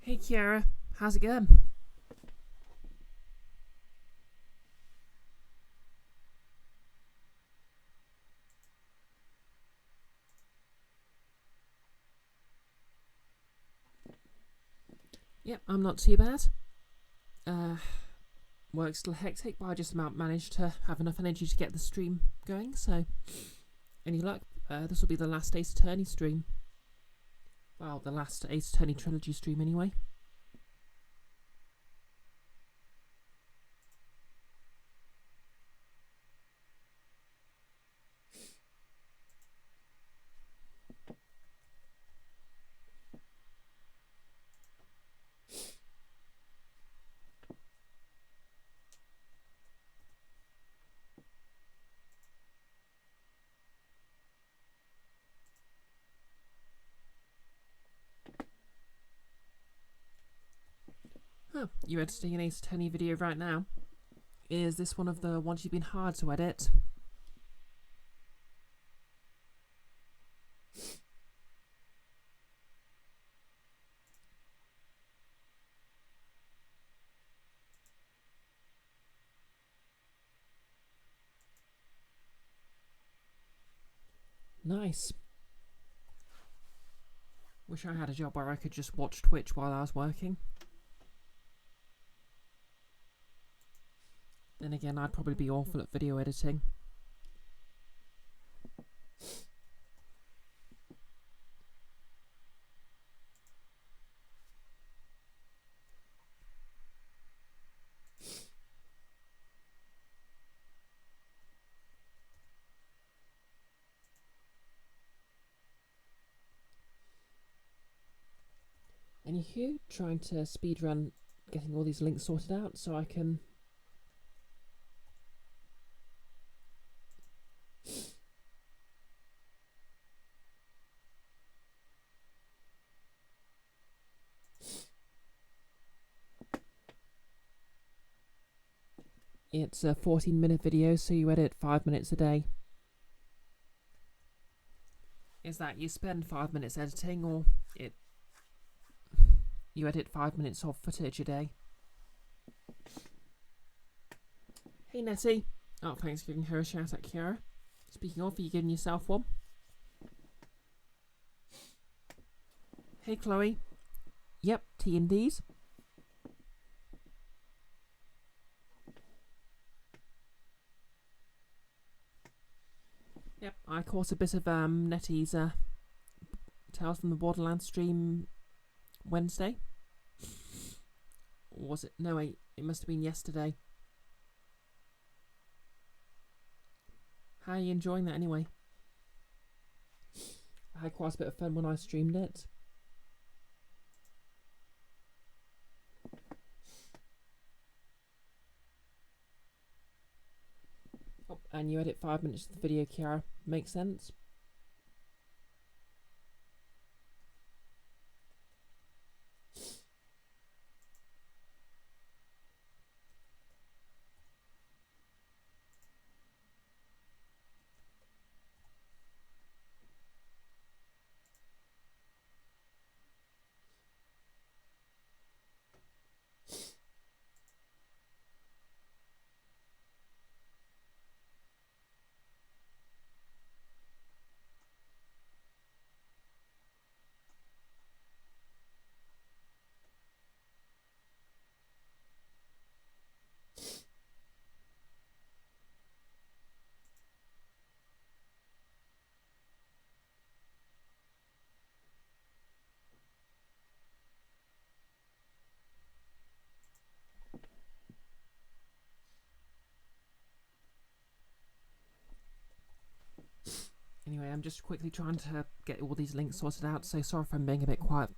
Hey Kiara, how's it going? Yep, I'm not too bad. Uh, Work's still hectic, but I just about managed to have enough energy to get the stream going, so any luck, this will be the last Ace Attorney stream. Well, the last Ace Attorney trilogy stream anyway. Oh, you're editing an Ace Attorney video right now. Is this one of the ones you've been hard to edit? Nice. Wish I had a job where I could just watch Twitch while I was working. Then again, I'd probably be awful at video editing. Anywho, trying to speedrun getting all these links sorted out so I can It's a 14-minute video, so you edit 5 minutes a day. Is that you spend 5 minutes editing, or you edit 5 minutes of footage a day? Hey Nettie. Oh, thanks for giving her a shout out, Kiara. Speaking of, are you giving yourself one? Hey Chloe. Yep, T&Ds. Yep, I caught a bit of Nettie's Tales from the Borderlands stream Wednesday. Or was it? No, wait, it must have been yesterday. How are you enjoying that anyway? I had quite a bit of fun when I streamed it. Oh, and you edit 5 minutes of the video, Kiara. Makes sense. Anyway, I'm just quickly trying to get all these links sorted out, so sorry if I'm being a bit quiet.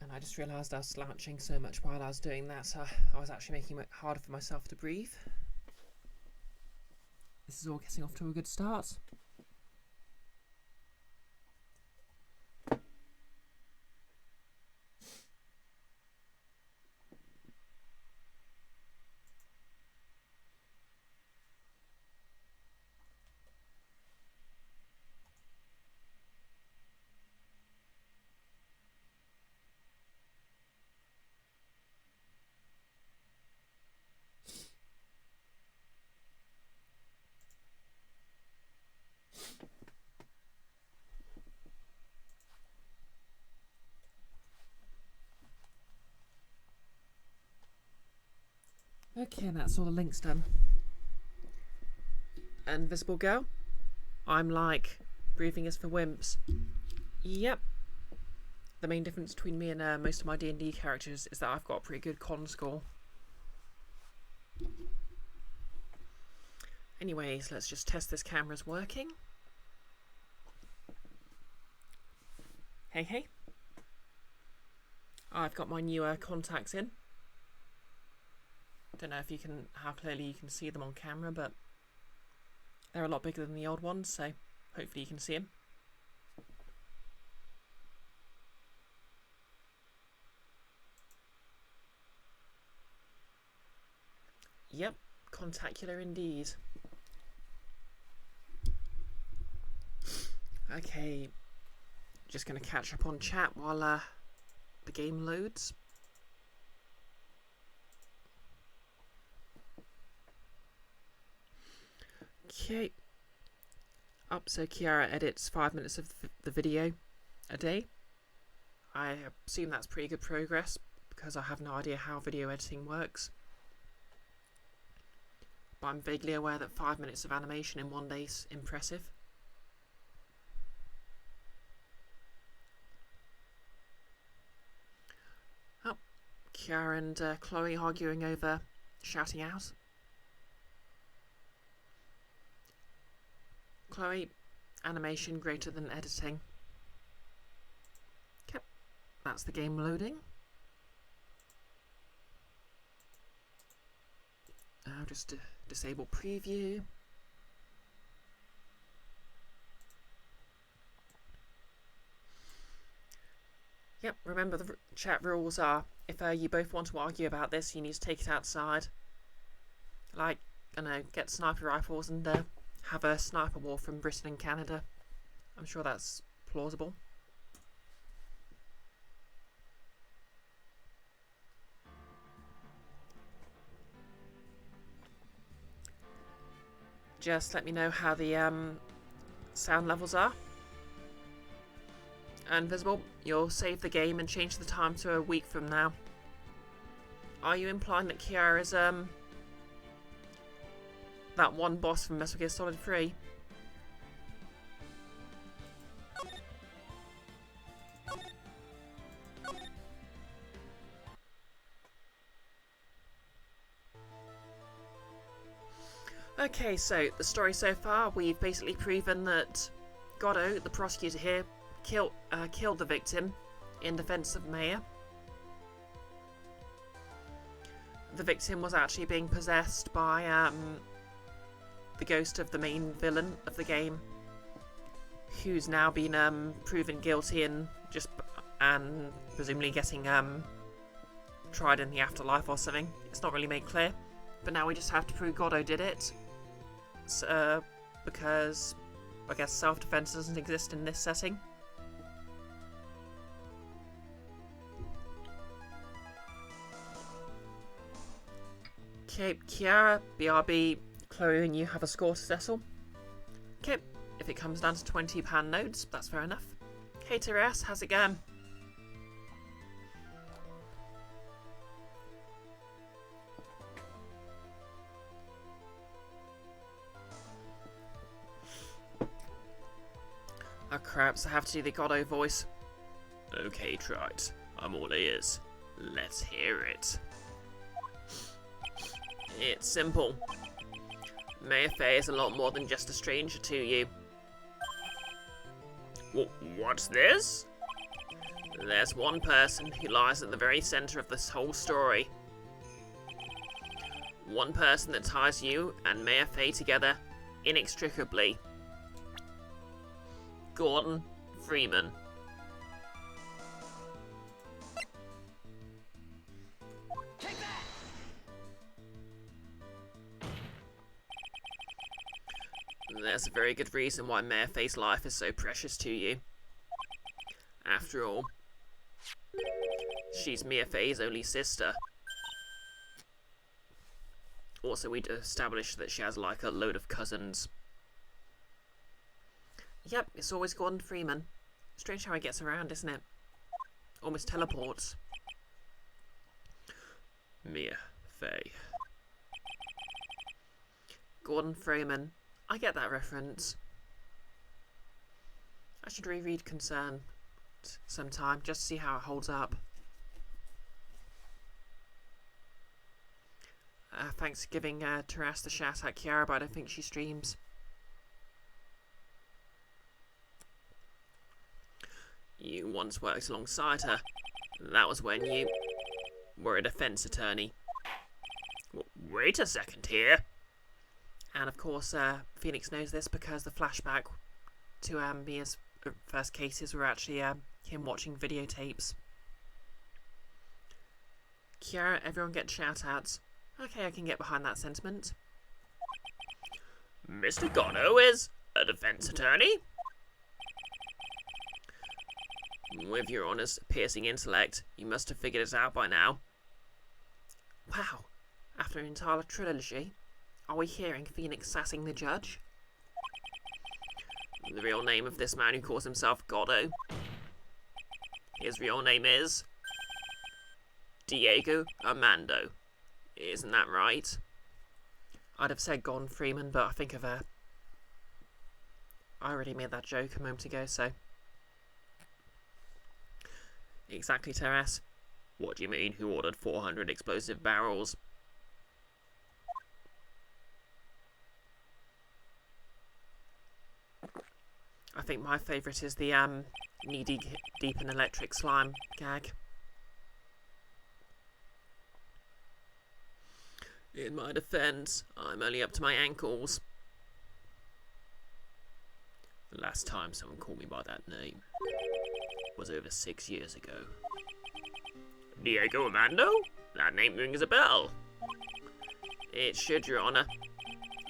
And I just realised I was slouching so much while I was doing that, so I was actually making it harder for myself to breathe. This is all getting off to a good start. Okay, and that's all the links done. Invisible Girl. I'm like, breathing is for wimps. Yep. The main difference between me and most of my D&D characters is that I've got a pretty good con score. Anyways, let's just test this camera's working. Hey, hey. I've got my newer contacts in. Don't know if you can, how clearly you can see them on camera, but they're a lot bigger than the old ones, so hopefully you can see them. Yep, contacular indeed. Okay, just going to catch up on chat while the game loads. Okay. So Kiara edits 5 minutes of the video a day. I assume that's pretty good progress because I have no idea how video editing works. But I'm vaguely aware that 5 minutes of animation in one day is impressive. Oh, Kiara and Chloe arguing over shouting out. Chloe, animation greater than editing. Okay, that's the game loading. I'll just disable preview. Yep, remember the chat rules are, if you both want to argue about this, you need to take it outside. Like, I don't know, get sniper rifles and have a sniper war from Britain and Canada. I'm sure that's plausible. Just let me know how the sound levels are. Invisible, you'll save the game and change the time to a week from now. Are you implying that Kiara is that one boss from Metal Gear Solid 3? Okay, so the story so far, we've basically proven that Goddo, the prosecutor here, killed the victim in defense of Maya. The victim was actually being possessed by the ghost of the main villain of the game, who's now been proven guilty and presumably getting tried in the afterlife or something. It's not really made clear, but now we just have to prove Goddo did it, because I guess self-defense doesn't exist in this setting. Okay, Kiara, BRB, Chloe and you have a score to settle. Okay, if it comes down to £20 nodes, that's fair enough. Hey Therese, how's it going? Oh craps, I have to do the Goddo voice. Okay, Trite, I'm all ears. Let's hear it. It's simple. Maya Fey is a lot more than just a stranger to you. What's this? There's one person who lies at the very centre of this whole story. One person that ties you and Maya Fey together inextricably. Gordon Freeman. There's a very good reason why Maya Fey's life is so precious to you. After all, she's Maya Fey's only sister. Also, we'd established that she has like a load of cousins. Yep, it's always Gordon Freeman. Strange how he gets around, isn't it? Almost teleports. Maya Fey. Gordon Freeman. I get that reference. I should reread Concern sometime, just to see how it holds up. Thanks for giving Taras the shout out, Kiara, but I don't think she streams. You once worked alongside her. That was when you were a defense attorney. Wait a second here. And of course, Phoenix knows this because the flashback to Mia's first cases were actually him watching videotapes. Kiara, everyone get shout-outs. Okay, I can get behind that sentiment. Mr. Gonno is a defense attorney? With your honest, piercing intellect, you must have figured it out by now. Wow, after an entire trilogy, are we hearing Phoenix sassing the judge? The real name of this man who calls himself Goddo. His real name is Diego Armando. Isn't that right? I'd have said Gordon Freeman, but I think of I already made that joke a moment ago, so. Exactly, Teres. What do you mean, who ordered 400 explosive barrels? I think my favourite is the knee deep in electric slime gag. In my defence, I'm only up to my ankles. The last time someone called me by that name was over 6 years ago. Diego Armando? That name rings a bell. It should, Your Honour.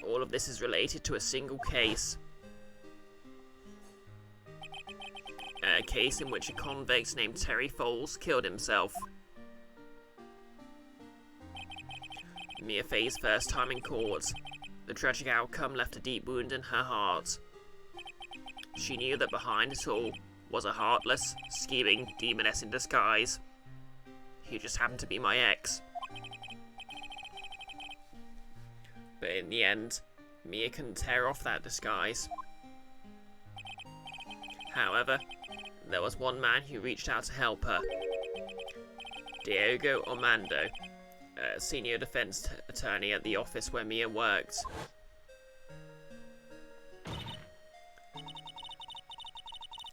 All of this is related to a single case. A case in which a convict named Terry Foles killed himself. Mia Fey's first time in court. The tragic outcome left a deep wound in her heart. She knew that behind it all was a heartless, scheming demoness in disguise. He just happened to be my ex. But in the end, Mia couldn't tear off that disguise. However, there was one man who reached out to help her. Diego Armando, a senior defense attorney at the office where Mia worked.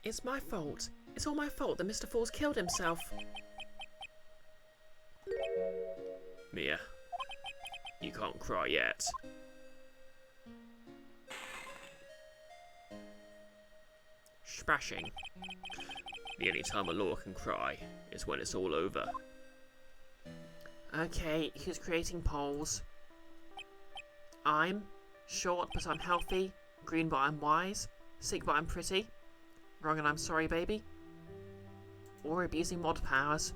It's my fault. It's all my fault that Mr. Falls killed himself. Mia, you can't cry yet. Splashing. The only time a lawyer can cry is when it's all over. Okay, who's creating polls? I'm short but I'm healthy, green but I'm wise, sick but I'm pretty, wrong and I'm sorry baby, or abusing mod powers.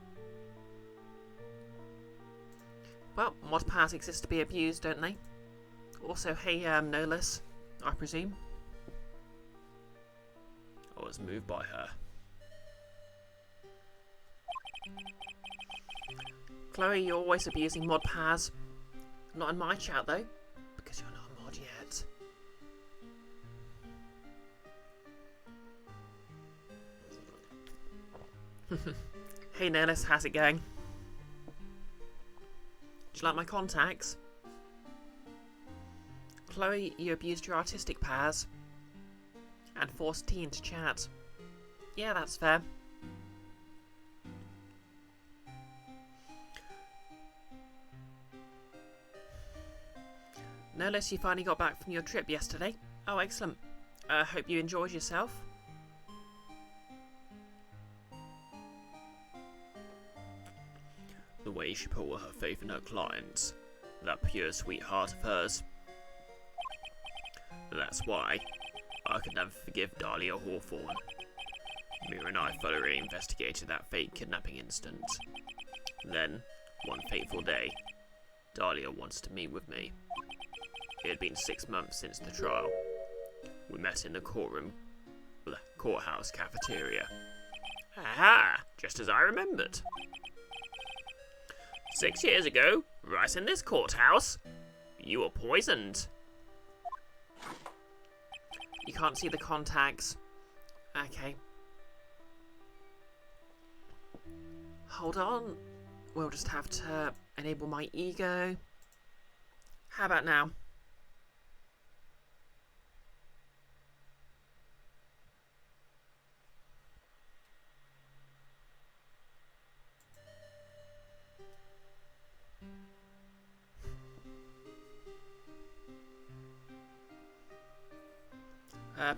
Well, mod powers exist to be abused, don't they? Also, hey, Nolus, I presume. I was moved by her. Chloe, you're always abusing mod powers. Not in my chat though, because you're not a mod yet. Hey Nellis, how's it going? Do you like my contacts? Chloe, you abused your artistic powers. And forced T into chat. Yeah, that's fair. No less you finally got back from your trip yesterday. Oh, excellent. Hope you enjoyed yourself. The way she put all her faith in her clients. That pure sweetheart of hers. That's why I could never forgive Dahlia Hawthorne. Mira and I thoroughly investigated that fake kidnapping incident. Then, one fateful day, Dahlia wanted to meet with me. It had been 6 months since the trial. We met in the courthouse cafeteria. Aha! Just as I remembered. 6 years ago, right in this courthouse, you were poisoned. You can't see the contacts. Okay. Hold on. We'll just have to enable my ego. How about now?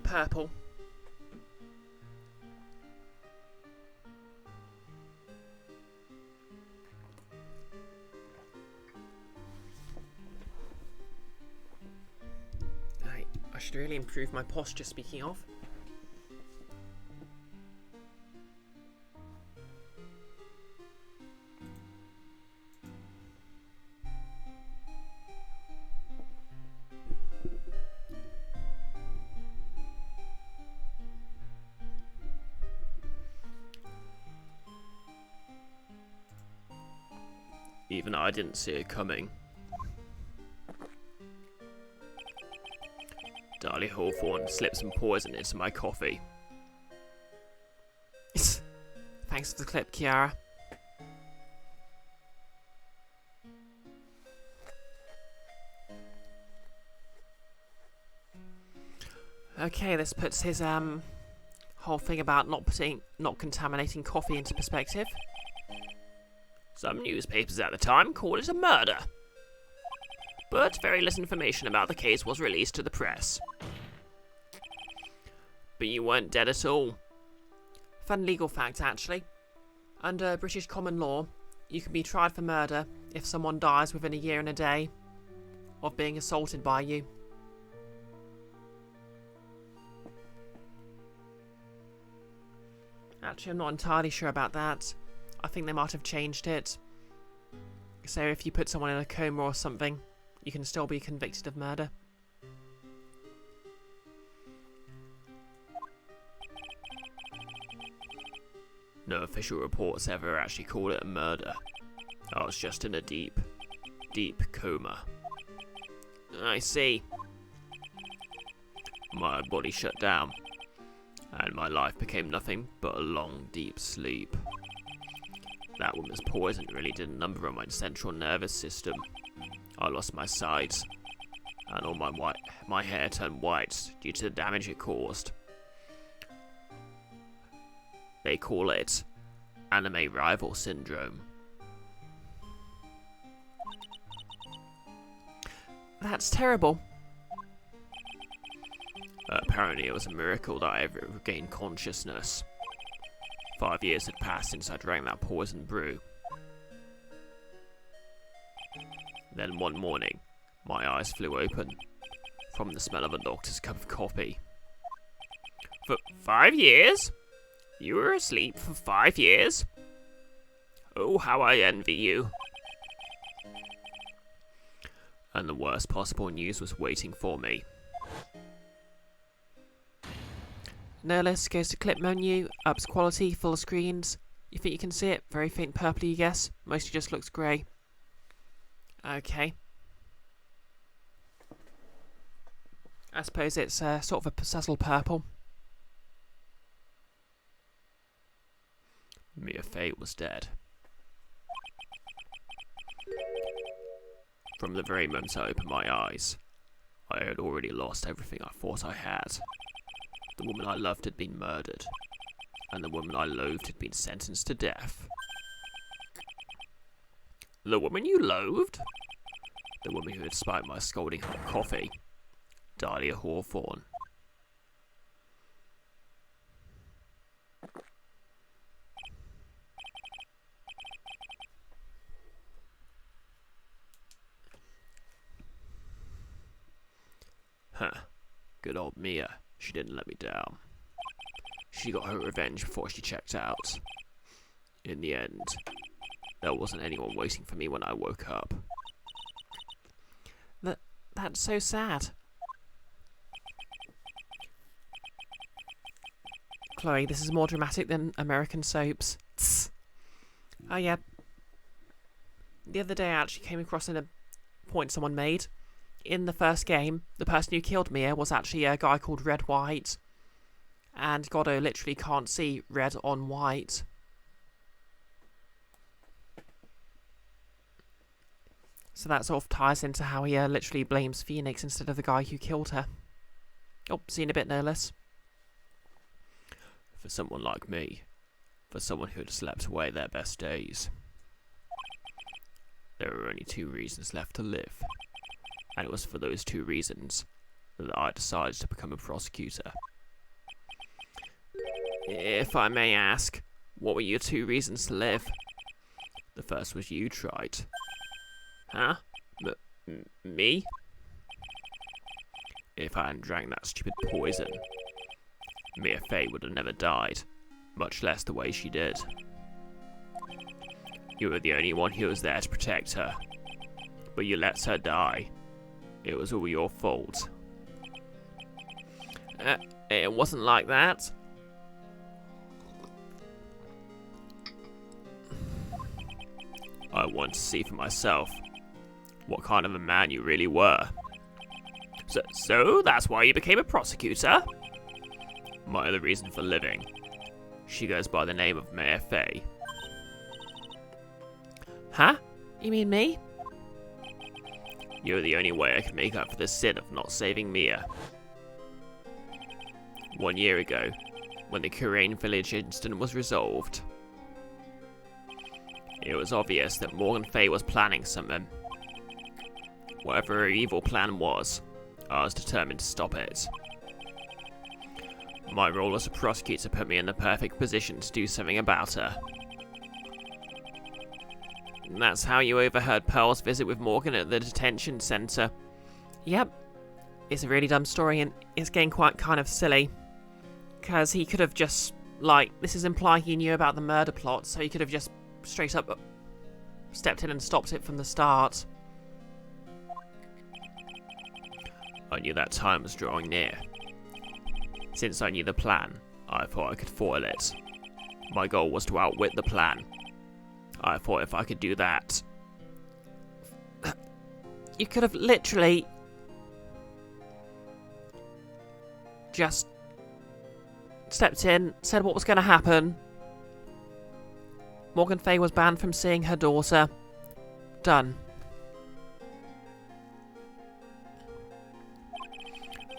Purple. I should really improve my posture, speaking of. Even I didn't see it coming. Dahlia Hawthorne slipped some poison into my coffee. Thanks for the clip, Kiara. Okay, this puts his whole thing about not contaminating coffee into perspective. Some newspapers at the time called it a murder, but very little information about the case was released to the press. But you weren't dead at all. Fun legal fact, actually. Under British common law, you can be tried for murder if someone dies within a year and a day of being assaulted by you. Actually, I'm not entirely sure about that. I think they might have changed it. So if you put someone in a coma or something, you can still be convicted of murder. No official reports ever actually called it a murder. I was just in a deep, deep coma. I see. My body shut down, and my life became nothing but a long, deep sleep. That woman's poison really did a number on my central nervous system. I lost my sight, and all my hair turned white due to the damage it caused. They call it anime rival syndrome. That's terrible. Apparently it was a miracle that I ever regained consciousness. 5 years had passed since I drank that poison brew. Then one morning, my eyes flew open from the smell of a doctor's cup of coffee. For 5 years? You were asleep for 5 years? Oh, how I envy you. And the worst possible news was waiting for me. Nerdlist goes to clip menu, ups quality, full screens. You think you can see it? Very faint purple, you guess? Mostly just looks grey. Okay. I suppose it's sort of a subtle purple. Mia Fate was dead. From the very moment I opened my eyes, I had already lost everything I thought I had. The woman I loved had been murdered, and the woman I loathed had been sentenced to death. The woman you loathed? The woman who had spiked my scalding hot coffee. Dahlia Hawthorne. Huh. Good old Mia. She didn't let me down. She got her revenge before she checked out. In the end, there wasn't anyone waiting for me when I woke up. That's so sad. Chloe, this is more dramatic than American soaps. Tss. Oh yeah. The other day I actually came across a point someone made. in the first game, the person who killed Mia was actually a guy called Red White. And Goddo literally can't see red on white. So that sort of ties into how he literally blames Phoenix instead of the guy who killed her. Oh, seeing a bit nervous. For someone like me, for someone who had slept away their best days, there were only 2 reasons left to live. And it was for those 2 reasons that I decided to become a prosecutor. If I may ask, what were your 2 reasons to live? The first was you tried. Huh? Me? If I hadn't drank that stupid poison, Mia Fey would have never died, much less the way she did. You were the only one who was there to protect her, but you let her die. It was all your fault. It wasn't like that. I wanted to see for myself what kind of a man you really were. So that's why you became a prosecutor? My other reason for living. She goes by the name of Mia Fey. Huh? You mean me? You're the only way I could make up for the sin of not saving Mia. 1 year ago, when the Korean village incident was resolved, it was obvious that Morgan Fey was planning something. Whatever her evil plan was, I was determined to stop it. My role as a prosecutor put me in the perfect position to do something about her. And that's how you overheard Pearl's visit with Morgan at the detention centre. Yep. It's a really dumb story and it's getting quite kind of silly. Because he could have just, this is implying he knew about the murder plot, so he could have just straight up stepped in and stopped it from the start. I knew that time was drawing near. Since I knew the plan, I thought I could foil it. My goal was to outwit the plan. I thought if I could do that... You could have literally just stepped in, said what was going to happen. Morgan Fey was banned from seeing her daughter. Done.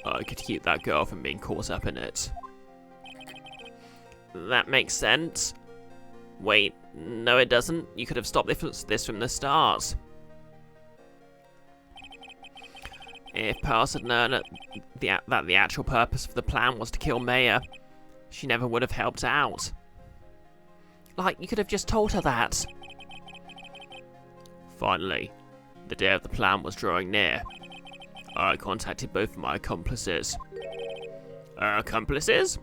I could keep that girl from being caught up in it. That makes sense. Wait, no it doesn't. You could have stopped this from the start. If Pearl had known that the actual purpose of the plan was to kill Maya, she never would have helped out. You could have just told her that. Finally, the day of the plan was drawing near. I contacted both of my accomplices. Accomplices?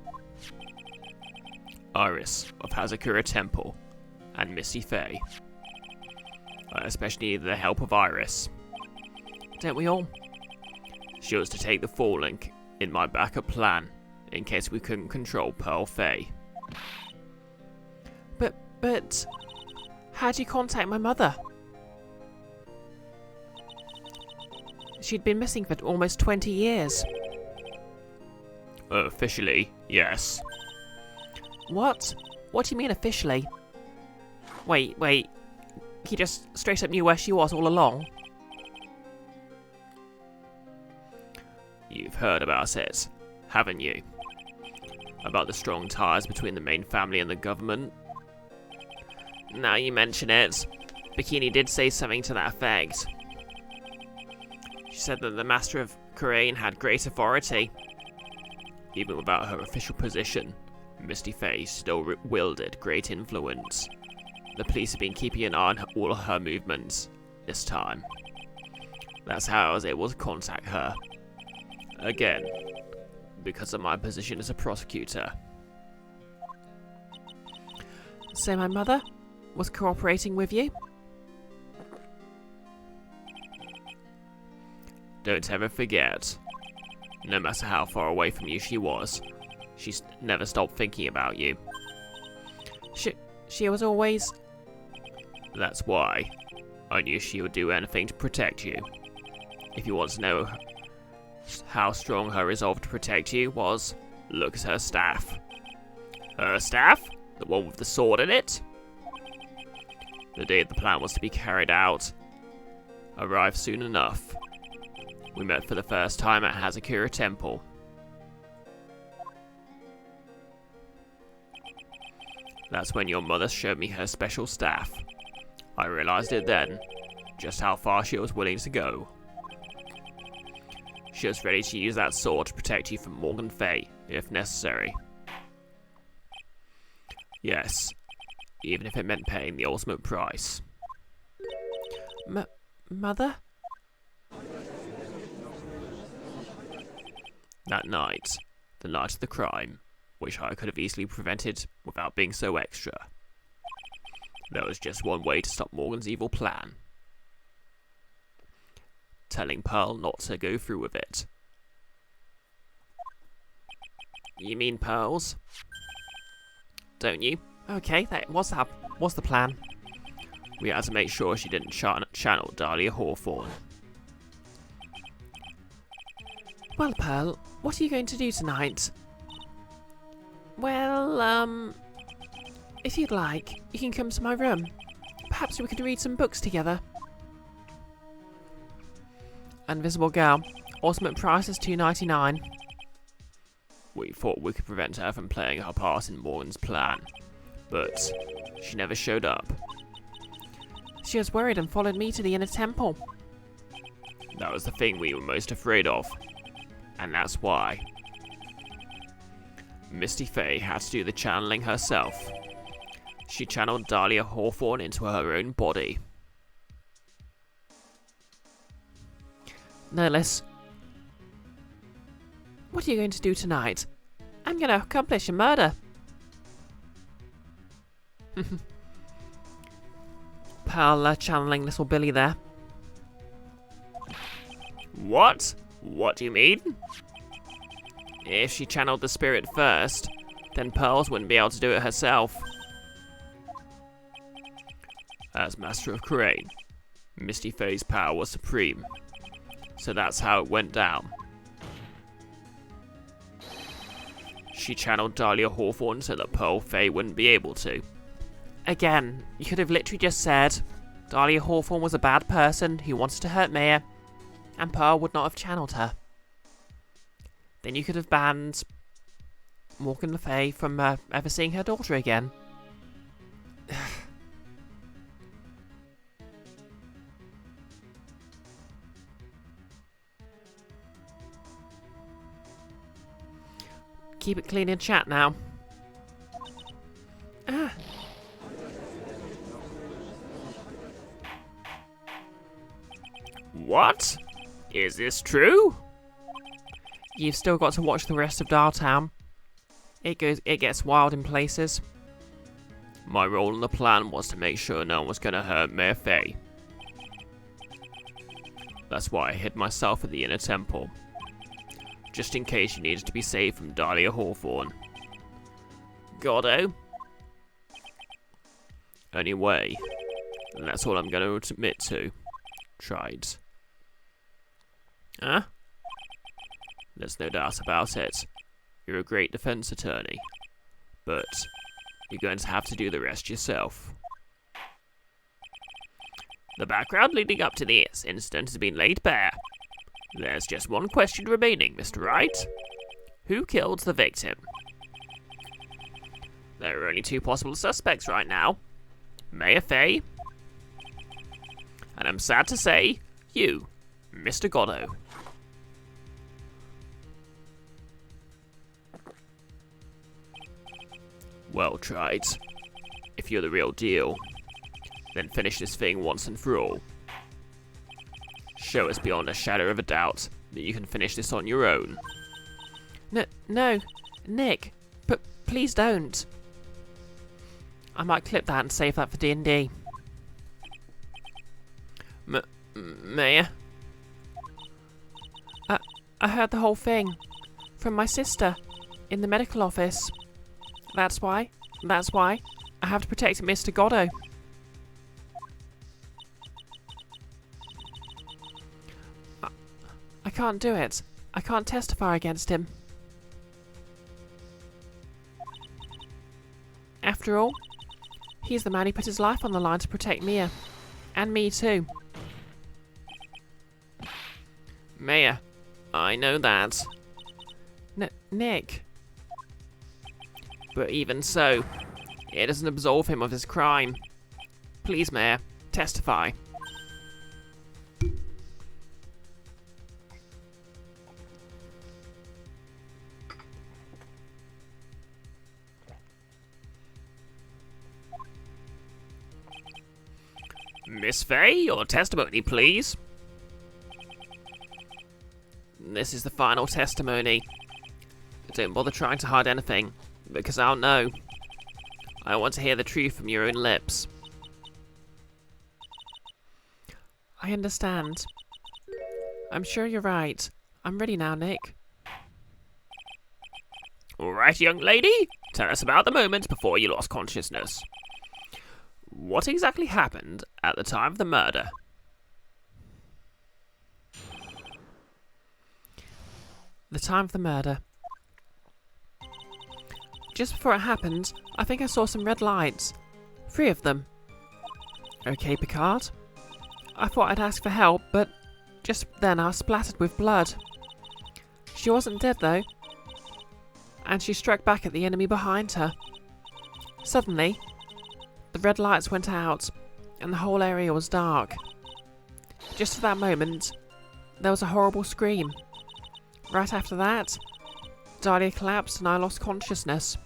Iris of Hazakura Temple and Missy Fey. I especially needed the help of Iris. Don't we all? She was to take the fall link in my backup plan in case we couldn't control Pearl Fey. But how'd you contact my mother? She'd been missing for almost 20 years. Officially, yes. What? What do you mean officially? Wait. He just straight up knew where she was all along? You've heard about it, haven't you? About the strong ties between the main family and the government? Now you mention it, Bikini did say something to that effect. She said that the Master of Korean had great authority. Even without her official position, Misty Fey still wielded great influence. The police have been keeping an eye on all of her movements this time. That's how I was able to contact her. Again, because of my position as a prosecutor. So my mother was cooperating with you? Don't ever forget, no matter how far away from you she was, she's never stopped thinking about you. She was always... That's why I knew she would do anything to protect you. If you want to know how strong her resolve to protect you was, look at her staff. Her staff? The one with the sword in it? The day the plan was to be carried out arrived soon enough. We met for the first time at Hazakura Temple. That's when your mother showed me her special staff. I realized it then, just how far she was willing to go. She was ready to use that sword to protect you from Morgan Fay, if necessary. Yes, even if it meant paying the ultimate price. Mother? That night, the night of the crime, which I could have easily prevented without being so extra. There was just one way to stop Morgan's evil plan. Telling Pearl not to go through with it. You mean Pearls? Don't you? Okay, what's the plan? We had to make sure she didn't channel Dahlia Hawthorne. Well, Pearl, what are you going to do tonight? Well, if you'd like, you can come to my room. Perhaps we could read some books together. Invisible Girl. Ultimate price is $2.99. We thought we could prevent her from playing her part in Morgan's plan, but she never showed up. She was worried and followed me to the inner temple. That was the thing we were most afraid of, and that's why. Misty Fay had to do the channeling herself. She channeled Dahlia Hawthorne into her own body. Nerlus, what are you going to do tonight? I'm going to accomplish a murder. Pearl channeling little Billy there. What? What do you mean? If she channeled the spirit first, then Pearls wouldn't be able to do it herself. As Master of Khura'in, Misty Fay's power was supreme. So that's how it went down. She channeled Dahlia Hawthorne so that Pearl Fay wouldn't be able to. Again, you could have literally just said Dahlia Hawthorne was a bad person who wanted to hurt Maya, and Pearl would not have channeled her. Then you could have banned Morgan Le Fay from ever seeing her daughter again. Keep it clean in chat now. What? Is this true? You've still got to watch the rest of Dartown. It gets wild in places. My role in the plan was to make sure no one was going to hurt Maya Fay. That's why I hid myself at the inner temple. Just in case you needed to be saved from Dahlia Hawthorne. Goddo? Anyway, that's all I'm going to admit to. Tried. Huh? There's no doubt about it. You're a great defense attorney. But you're going to have to do the rest yourself. The background leading up to this incident has been laid bare. There's just one question remaining, Mr. Wright. Who killed the victim? There are only two possible suspects right now. Maya Fay. And I'm sad to say, you, Mr. Goddo. Well tried. If you're the real deal, then finish this thing once and for all. Show us beyond a shadow of a doubt that you can finish this on your own. No, Nick, but please don't. I might clip that and save that for D&D. Maya? I heard the whole thing from my sister in the medical office. That's why I have to protect Mr. Goddo. can't do it. I can't testify against him. After all, he's the man who put his life on the line to protect Mia. And me too. Maya, I know that. Nick. But even so, it doesn't absolve him of his crime. Please, Mayor, testify. Miss Fay, your testimony, please. This is the final testimony. Don't bother trying to hide anything, because I'll know. I want to hear the truth from your own lips. I understand. I'm sure you're right. I'm ready now, Nick. All right, young lady. Tell us about the moment before you lost consciousness. What exactly happened at the time of the murder? The time of the murder. Just before it happened, I think I saw some red lights. 3 of them. Okay, Picard? I thought I'd ask for help, but just then I was splattered with blood. She wasn't dead though. And she struck back at the enemy behind her. Suddenly, the red lights went out, and the whole area was dark. Just at that moment, there was a horrible scream. Right after that, Dahlia collapsed and I lost consciousness.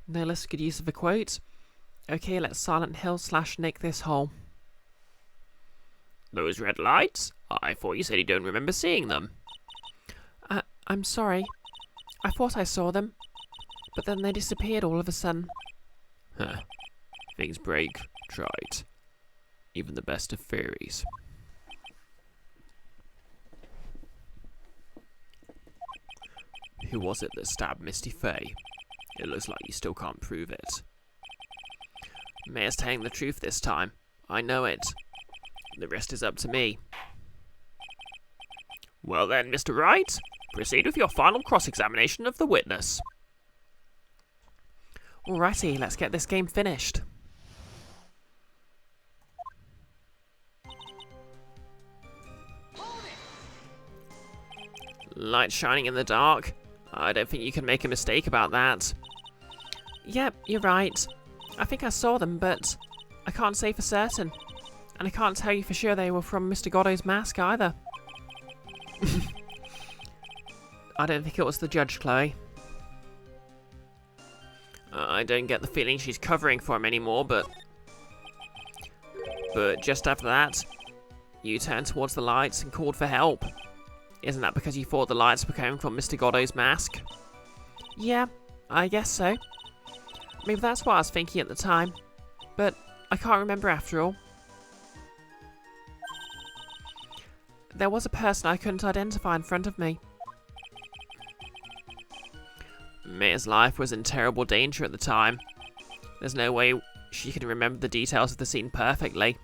No less good use of a quote. Okay, let's Silent Hill / Nick this hole. Those red lights? I thought you said you don't remember seeing them. I'm sorry. I thought I saw them, but then they disappeared all of a sudden. Huh. Things break, tried. Even the best of theories. Who was it that stabbed Misty Fay? It looks like you still can't prove it. Mayor's telling the truth this time. I know it. The rest is up to me. Well then, Mr. Wright, proceed with your final cross-examination of the witness. Alrighty, let's get this game finished. Light shining in the dark. I don't think you can make a mistake about that. Yep, you're right. I think I saw them, but I can't say for certain. And I can't tell you for sure they were from Mr. Godot's mask either. I don't think it was the judge, Chloe. I don't get the feeling she's covering for him anymore, but just after that, you turned towards the lights and called for help. Isn't that because you thought the lights were coming from Mr. Godot's mask? Yeah, I guess so. Maybe that's what I was thinking at the time. But I can't remember after all. There was a person I couldn't identify in front of me. Maya's life was in terrible danger at the time. There's no way she can remember the details of the scene perfectly.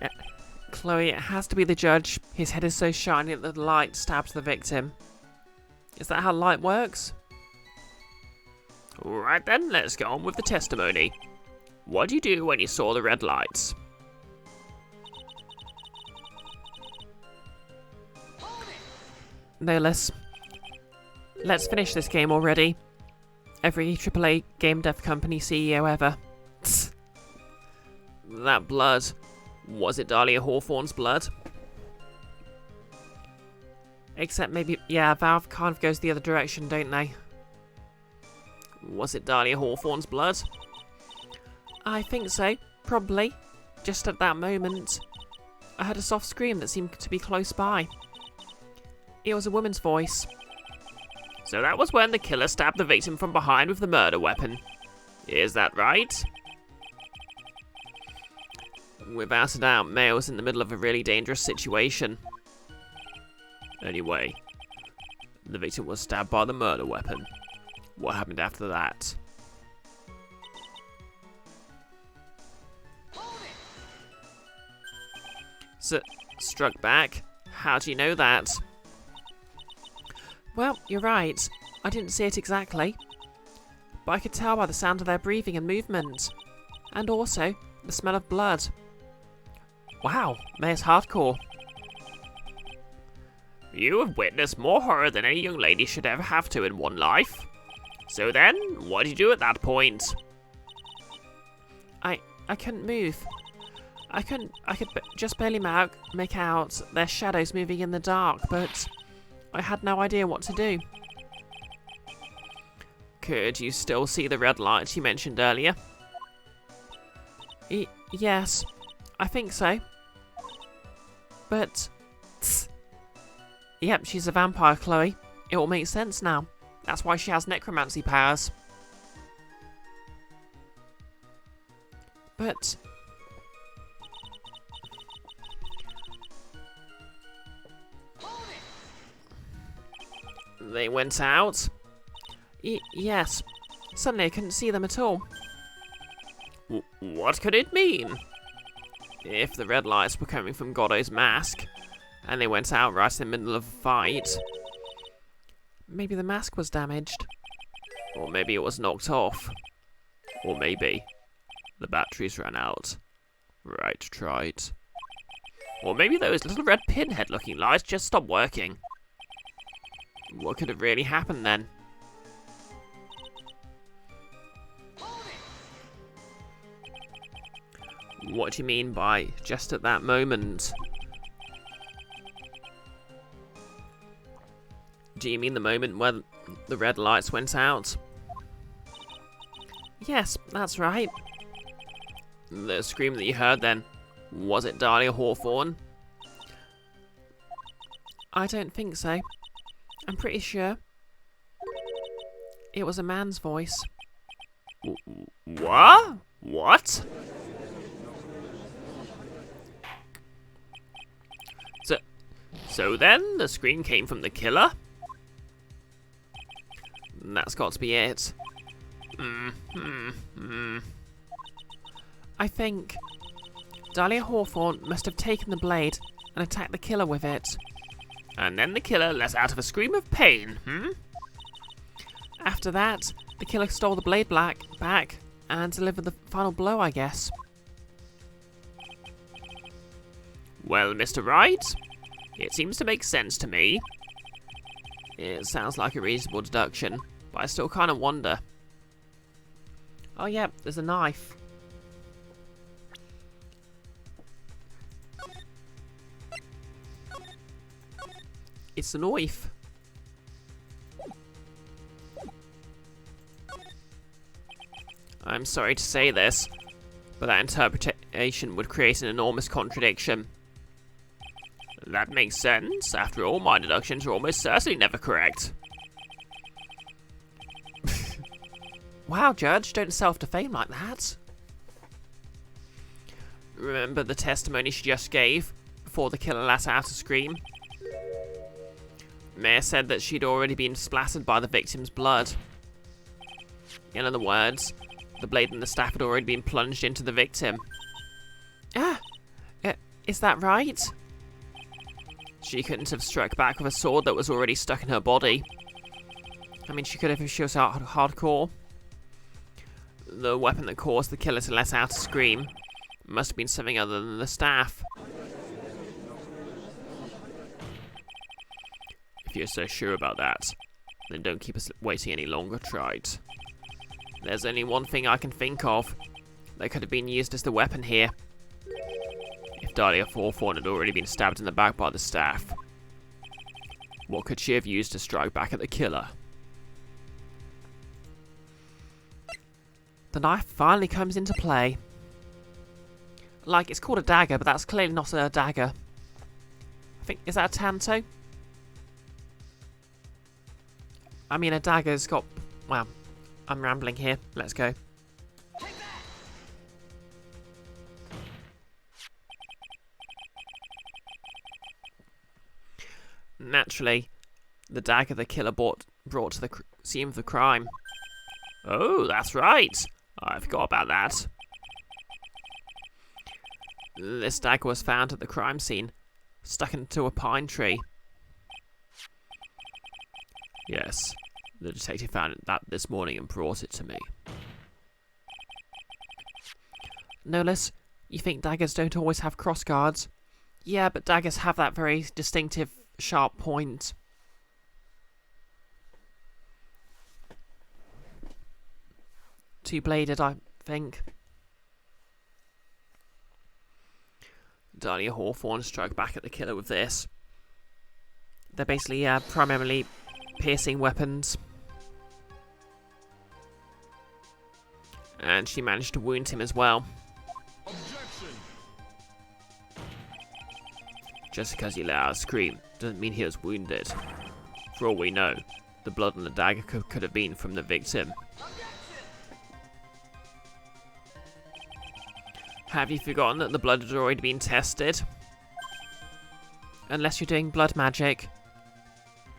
Yeah. Chloe, it has to be the judge. His head is so shiny that the light stabs the victim. Is that how light works? Alright then, let's go on with the testimony. What did you do when you saw the red lights? No less. Let's finish this game already. Every AAA game dev company CEO ever. That blood. Was it Dahlia Hawthorne's blood? Except maybe, yeah, Valve kind of goes the other direction, don't they? Was it Dahlia Hawthorne's blood? I think so, probably. Just at that moment, I heard a soft scream that seemed to be close by. It was a woman's voice. So that was when the killer stabbed the victim from behind with the murder weapon. Is that right? Without a doubt, Maya was in the middle of a really dangerous situation. Anyway, the victim was stabbed by the murder weapon. What happened after that? struck back? How do you know that? Well, you're right. I didn't see it exactly. But I could tell by the sound of their breathing and movement. And also, the smell of blood. Wow, May's hardcore. You have witnessed more horror than any young lady should ever have to in one life. So then, what did you do at that point? I couldn't move. I could just barely make out their shadows moving in the dark, but I had no idea what to do. Could you still see the red lights you mentioned earlier? Yes, I think so. But, yep, she's a vampire, Chloe. It all makes sense now. That's why she has necromancy powers. But... They went out? Yes. Suddenly I couldn't see them at all. What could it mean? If the red lights were coming from Goddo's mask, and they went out right in the middle of a fight... Maybe the mask was damaged. Or maybe it was knocked off. Or maybe the batteries ran out. Right. Or maybe those little red pinhead-looking lights just stopped working. What could have really happened then? What do you mean by just at that moment? Do you mean the moment where the red lights went out? Yes, that's right. The scream that you heard then, was it Dahlia Hawthorne? I don't think so. I'm pretty sure. It was a man's voice. What? What? So then, the scream came from the killer? That's got to be it. I think Dahlia Hawthorne must have taken the blade and attacked the killer with it. And then the killer let out a scream of pain, After that, the killer stole the blade back and delivered the final blow, I guess. Well, Mr. Wright, it seems to make sense to me. It sounds like a reasonable deduction, but I still kind of wonder. Oh yeah, there's a knife. It's a knife. I'm sorry to say this, but that interpretation would create an enormous contradiction. That makes sense. After all, my deductions are almost certainly never correct. Wow, Judge, don't self-defame like that. Remember the testimony she just gave before the killer let out a scream? Maya said that she'd already been splattered by the victim's blood. In other words, the blade and the staff had already been plunged into the victim. Is that right? She couldn't have struck back with a sword that was already stuck in her body. I mean, she could have if she was hardcore. The weapon that caused the killer to let out a scream must have been something other than the staff. If you're so sure about that, then don't keep us waiting any longer, Trite. There's only one thing I can think of that could have been used as the weapon here. If Dahlia Hawthorne had already been stabbed in the back by the staff, what could she have used to strike back at the killer? The knife finally comes into play. Like, it's called a dagger, but that's clearly not a dagger. I think, is that a tanto? I mean, a dagger's got... Well, I'm rambling here. Let's go. Naturally, the dagger the killer brought to the scene of the crime. Oh, that's right. I forgot about that. This dagger was found at the crime scene, stuck into a pine tree. Yes, the detective found that this morning and brought it to me. Nolas, you think daggers don't always have crossguards? Yeah, but daggers have that very distinctive, sharp point. Two-bladed, I think. Dahlia Hawthorne struck back at the killer with this. They're basically primarily piercing weapons. And she managed to wound him as well. Objection. Just because he let out a scream doesn't mean he was wounded. For all we know, the blood on the dagger could have been from the victim. Have you forgotten that the blood had already been tested? Unless you're doing blood magic,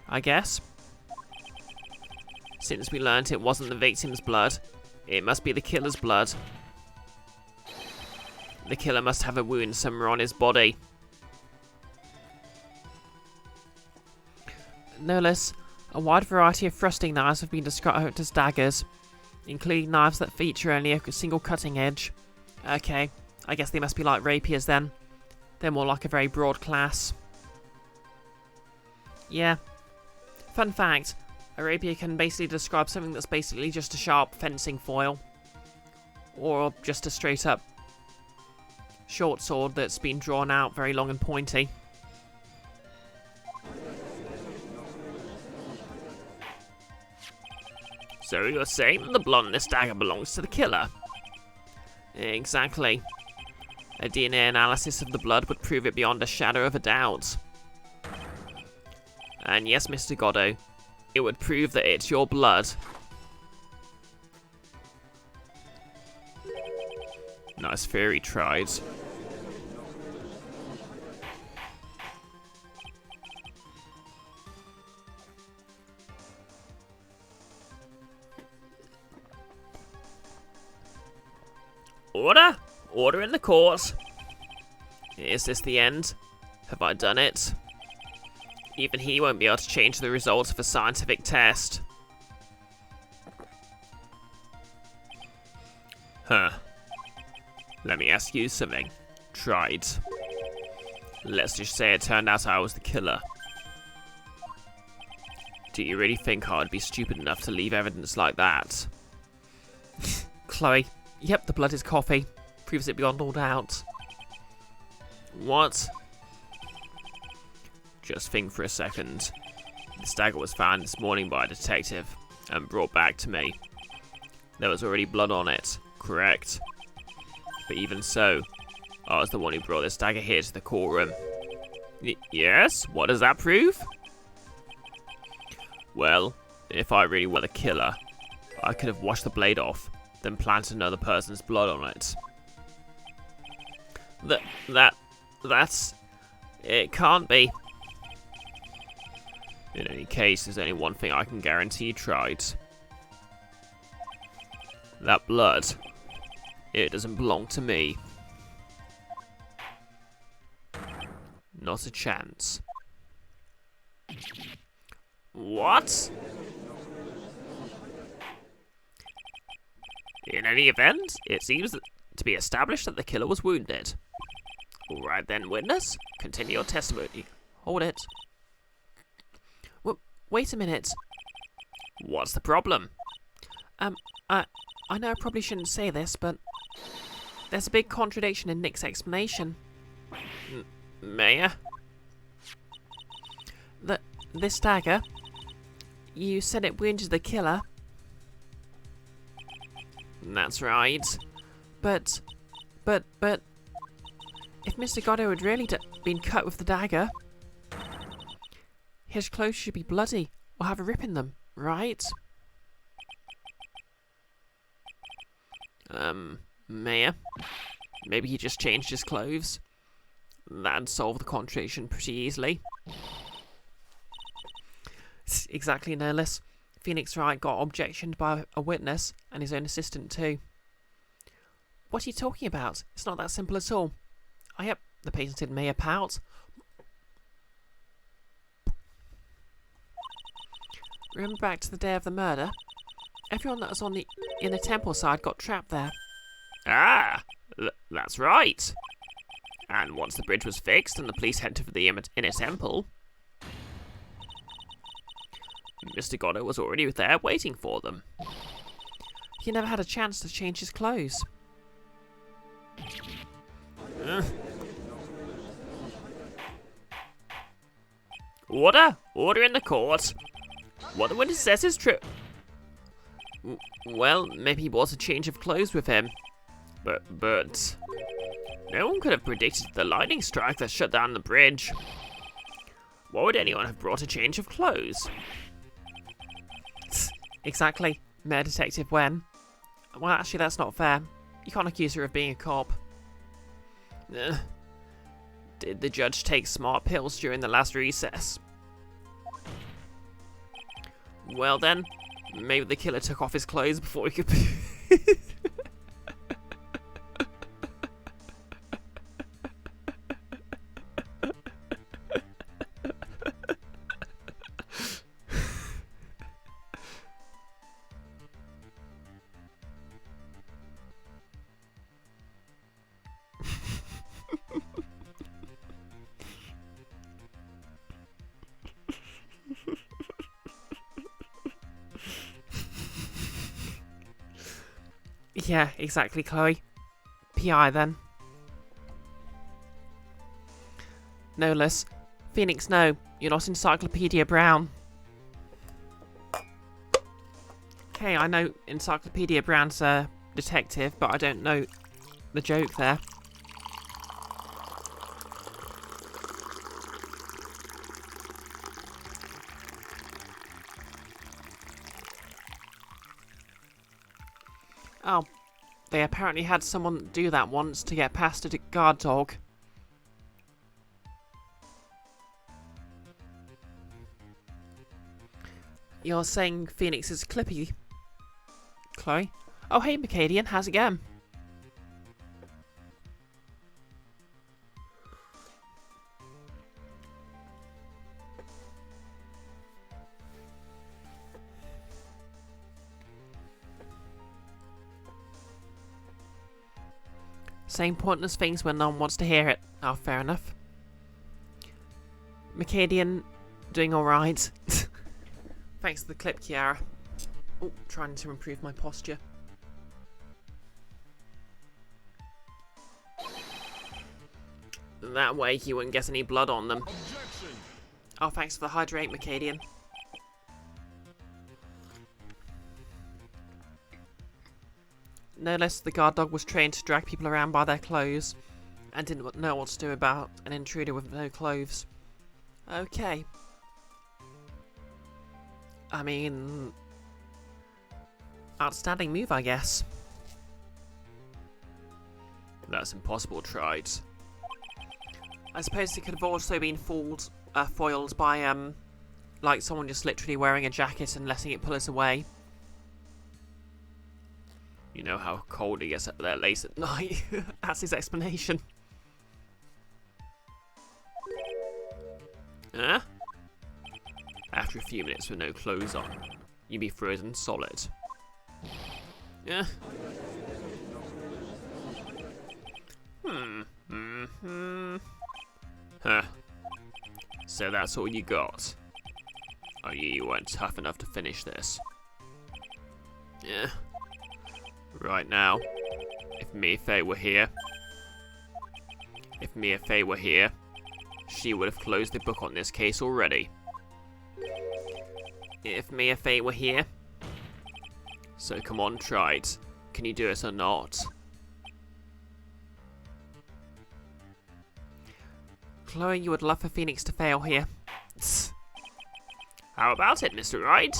I guess. Since we learnt it wasn't the victim's blood, it must be the killer's blood. The killer must have a wound somewhere on his body. No less, a wide variety of thrusting knives have been described as daggers, including knives that feature only a single cutting edge. Okay, I guess they must be like rapiers then. They're more like a very broad class. Yeah. Fun fact, a rapier can basically describe something that's basically just a sharp fencing foil. Or just a straight up short sword that's been drawn out very long and pointy. So you're saying the blood on this dagger belongs to the killer? Exactly. A DNA analysis of the blood would prove it beyond a shadow of a doubt. And yes, Mr. Goddo, it would prove that it's your blood. Nice theory, tried. Order! Order in the court! Is this the end? Have I done it? Even he won't be able to change the results of a scientific test. Huh. Let me ask you something. Tried. Let's just say it turned out I was the killer. Do you really think I'd be stupid enough to leave evidence like that? Chloe, yep, the blood is coffee. Proves it beyond all doubt. What? Just think for a second. This dagger was found this morning by a detective and brought back to me. There was already blood on it, correct? But even so, I was the one who brought this dagger here to the courtroom. Yes? What does that prove? Well, if I really were the killer, I could have washed the blade off, then planted another person's blood on it. That's... It can't be. In any case, there's only one thing I can guarantee tried. That blood, it doesn't belong to me. Not a chance. What? In any event, it seems to be established that the killer was wounded. Alright then, witness, continue your testimony. Hold it. Wait a minute. What's the problem? I know I probably shouldn't say this, but there's a big contradiction in Nick's explanation. Mayor? This dagger, you said it wounded the killer. That's right. But, if Mr. Goddo had really been cut with the dagger, his clothes should be bloody or have a rip in them, right? Mayor? Maybe he just changed his clothes? That'd solve the contradiction pretty easily. Exactly, no less. Phoenix Wright got objectioned by a witness and his own assistant too. What are you talking about? It's not that simple at all. Oh, yep, the patented Mayor pout. Remember back to the day of the murder? Everyone that was in the temple side got trapped there. Ah, that's right. And once the bridge was fixed and the police headed for the inner temple, Mr. Goddo was already there waiting for them. He never had a chance to change his clothes. Order in the court. What the witness says is true. Well, maybe he brought a change of clothes with him. But no one could have predicted the lightning strike that shut down the bridge. Why would anyone have brought a change of clothes? Exactly, Mayor Detective Wen. Well, actually, that's not fair. You can't accuse her of being a cop. Did the judge take smart pills during the last recess? Well then, maybe the killer took off his clothes before he could... Yeah, exactly, Chloe. PI then. No, Liz. Phoenix, no. You're not Encyclopedia Brown. Okay, I know Encyclopedia Brown's a detective, but I don't know the joke there. Oh, they apparently had someone do that once to get past a guard dog. You're saying Phoenix is Clippy, Chloe? Oh, hey, Macadian, how's it going? Saying pointless things when no one wants to hear it. Oh, fair enough. Macadian, doing alright. Thanks for the clip, Kiara. Oh, trying to improve my posture. That way he wouldn't get any blood on them. Objection. Oh, thanks for the hydrate, Macadian. No less, the guard dog was trained to drag people around by their clothes and didn't know what to do about an intruder with no clothes. Okay. I mean, outstanding move, I guess. That's impossible, tried. I suppose it could have also been foiled by, like someone just literally wearing a jacket and letting it pull us away. You know how cold it gets that late at night. That's his explanation. Huh? After a few minutes with no clothes on, you'd be frozen solid. Yeah. Huh. So that's all you got? Oh, you weren't tough enough to finish this. Yeah. Right now, if Mia Fey were here, she would have closed the book on this case already. If Mia Fey were here. So come on, try it. Can you do it or not? Chloe, you would love for Phoenix to fail here. How about it, Mr. Wright?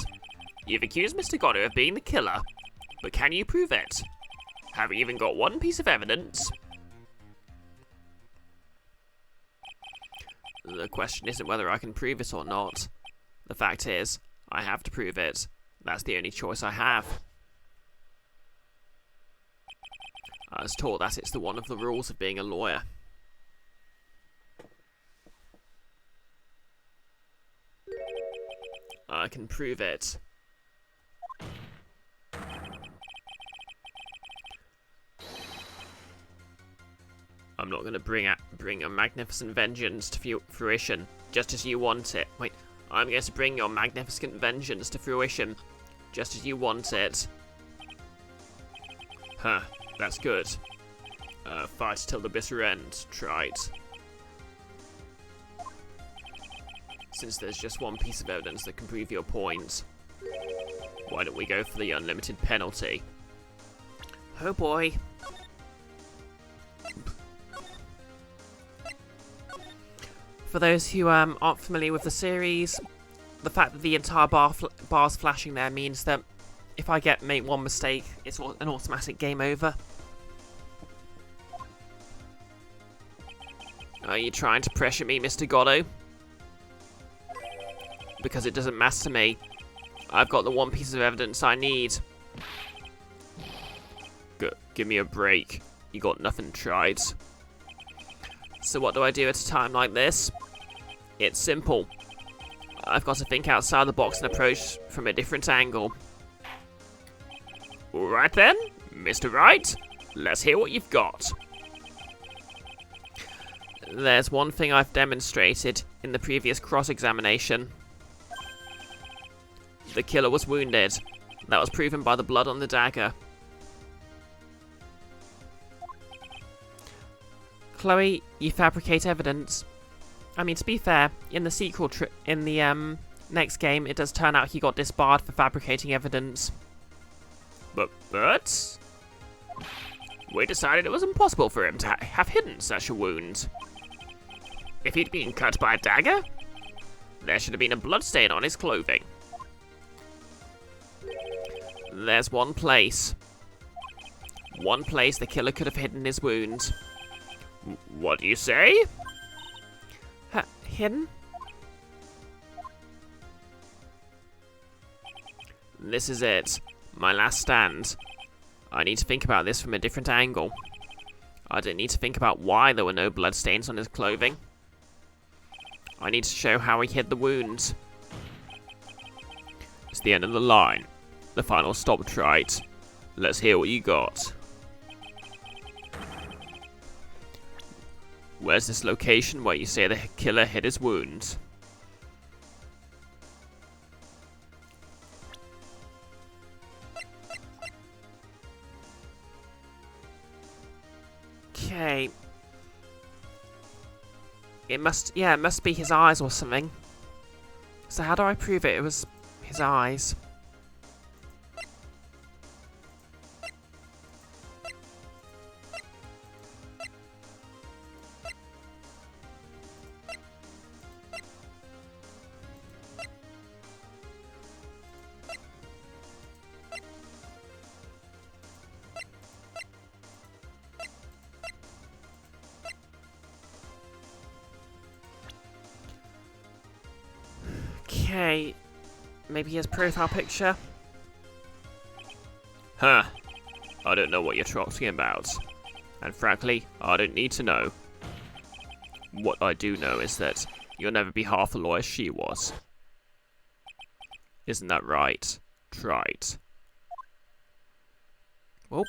You've accused Mr. Goddo of being the killer, but can you prove it? Have you even got one piece of evidence? The question isn't whether I can prove it or not. The fact is, I have to prove it. That's the only choice I have. I was taught that it's one of the rules of being a lawyer. I can prove it. I'm not going to bring a magnificent vengeance to fruition, just as you want it. Wait, I'm going to bring your magnificent vengeance to fruition, just as you want it. Huh, that's good. Fight till the bitter end, trite. Since there's just one piece of evidence that can prove your point, why don't we go for the unlimited penalty? Oh boy. For those who aren't familiar with the series, the fact that the entire bar's flashing there means that if I make one mistake, it's an automatic game over. Are you trying to pressure me, Mr. Goddo? Because it doesn't matter to me. I've got the one piece of evidence I need. Give me a break. You got nothing tried. So what do I do at a time like this? It's simple. I've got to think outside the box and approach from a different angle. Alright then, Mr. Wright, let's hear what you've got. There's one thing I've demonstrated in the previous cross-examination. The killer was wounded. That was proven by the blood on the dagger. Chloe, you fabricate evidence. I mean, to be fair, in the sequel, in the next game, it does turn out he got disbarred for fabricating evidence. But we decided it was impossible for him to have hidden such a wound. If he'd been cut by a dagger, there should have been a bloodstain on his clothing. There's one place the killer could have hidden his wound. What do you say? Hidden? This is it. My last stand. I need to think about this from a different angle. I don't need to think about why there were no bloodstains on his clothing. I need to show how he hid the wound. It's the end of the line. The final stop, trite. Let's hear what you got. Where's this location where you say the killer hid his wound? Okay. It must be his eyes or something. So how do I prove it was his eyes? Okay, maybe his profile picture? Huh. I don't know what you're talking about. And frankly, I don't need to know. What I do know is that you'll never be half the lawyer she was. Isn't that right? Trite. Oh.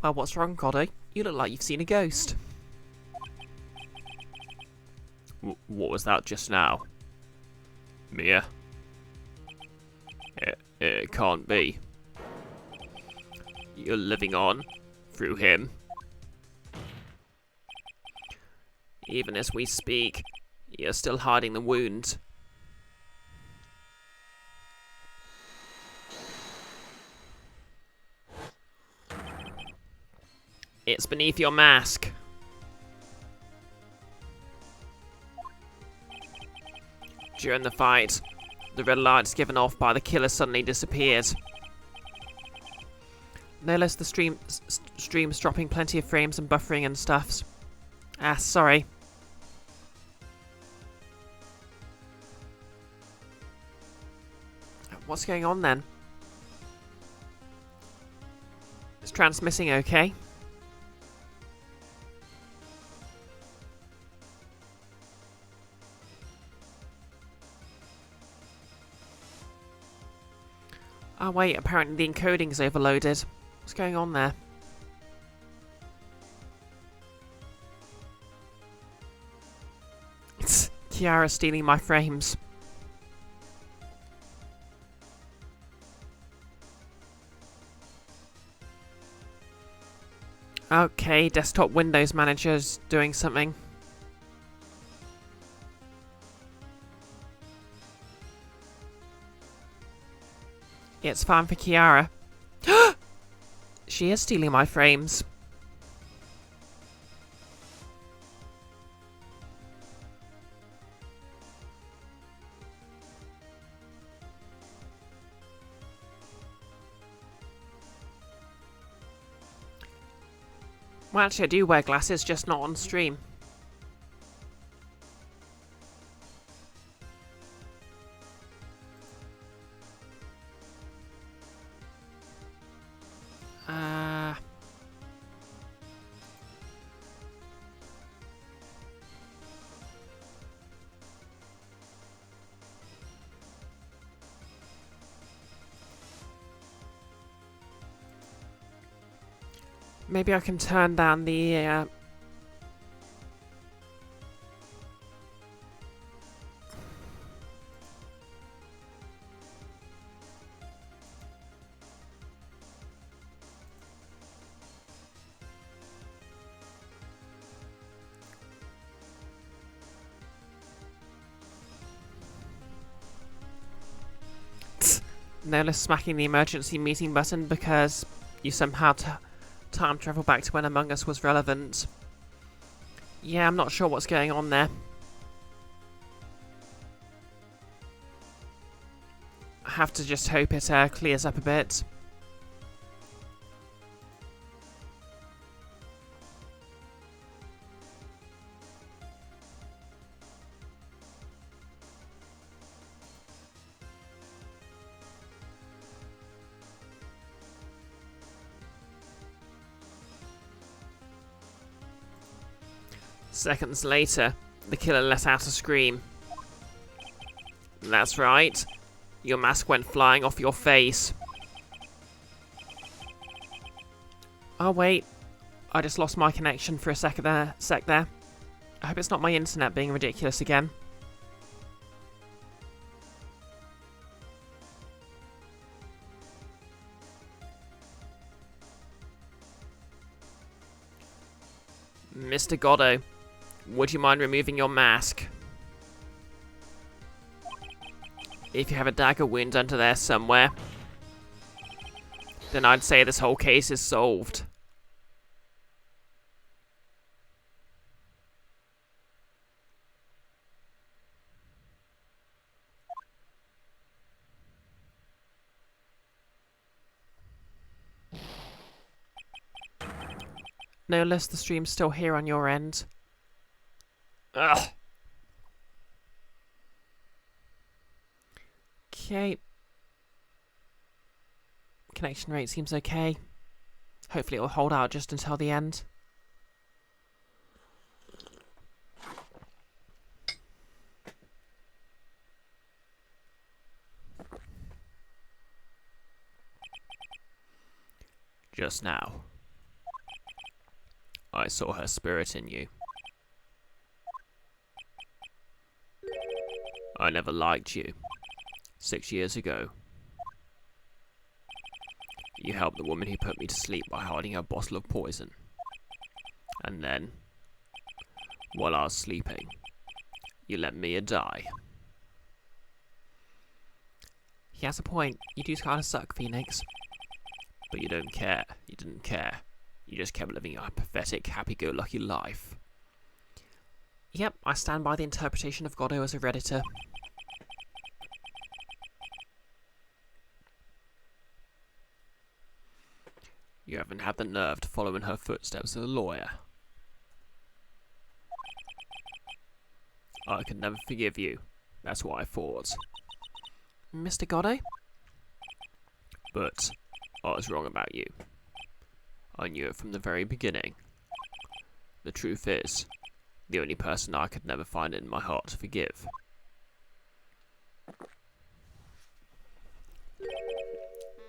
Well, what's wrong, Goddo? You look like you've seen a ghost. What was that just now? Mia? It can't be. You're living on through him. Even as we speak, you're still hiding the wound. It's beneath your mask. During the fight, the red lights given off by the killer suddenly disappeared. No less the stream's dropping plenty of frames and buffering and stuffs. Ah, sorry. What's going on then? Is transmitting okay? Oh wait, apparently the encoding's overloaded. What's going on there? It's Kiara stealing my frames. Okay, desktop Windows Manager's doing something. It's fine for Kiara. She is stealing my frames. Well, actually, I do wear glasses, just not on stream. Maybe I can turn down the, no less smacking the emergency meeting button because you somehow time travel back to when Among Us was relevant. Yeah, I'm not sure what's going on there. I have to just hope it clears up a bit. Seconds later, the killer let out a scream. That's right. Your mask went flying off your face. Oh wait, I just lost my connection for a sec there. I hope it's not my internet being ridiculous again. Mr. Goddo, would you mind removing your mask? If you have a dagger wound under there somewhere, then I'd say this whole case is solved. No less the stream's still here on your end. Ugh. Okay. Connection rate seems okay. Hopefully it'll hold out just until the end. Just now, I saw her spirit in you. I never liked you. 6 years ago, you helped the woman who put me to sleep by hiding a bottle of poison. And then, while I was sleeping, you let Mia die. He has a point. You do kind of suck, Phoenix. But you don't care. You didn't care. You just kept living a pathetic, happy-go-lucky life. Yep, I stand by the interpretation of Goddo as a Redditor. You haven't had the nerve to follow in her footsteps as a lawyer. I could never forgive you. That's what I thought. Mr. Goddo? But I was wrong about you. I knew it from the very beginning. The truth is, the only person I could never find it in my heart to forgive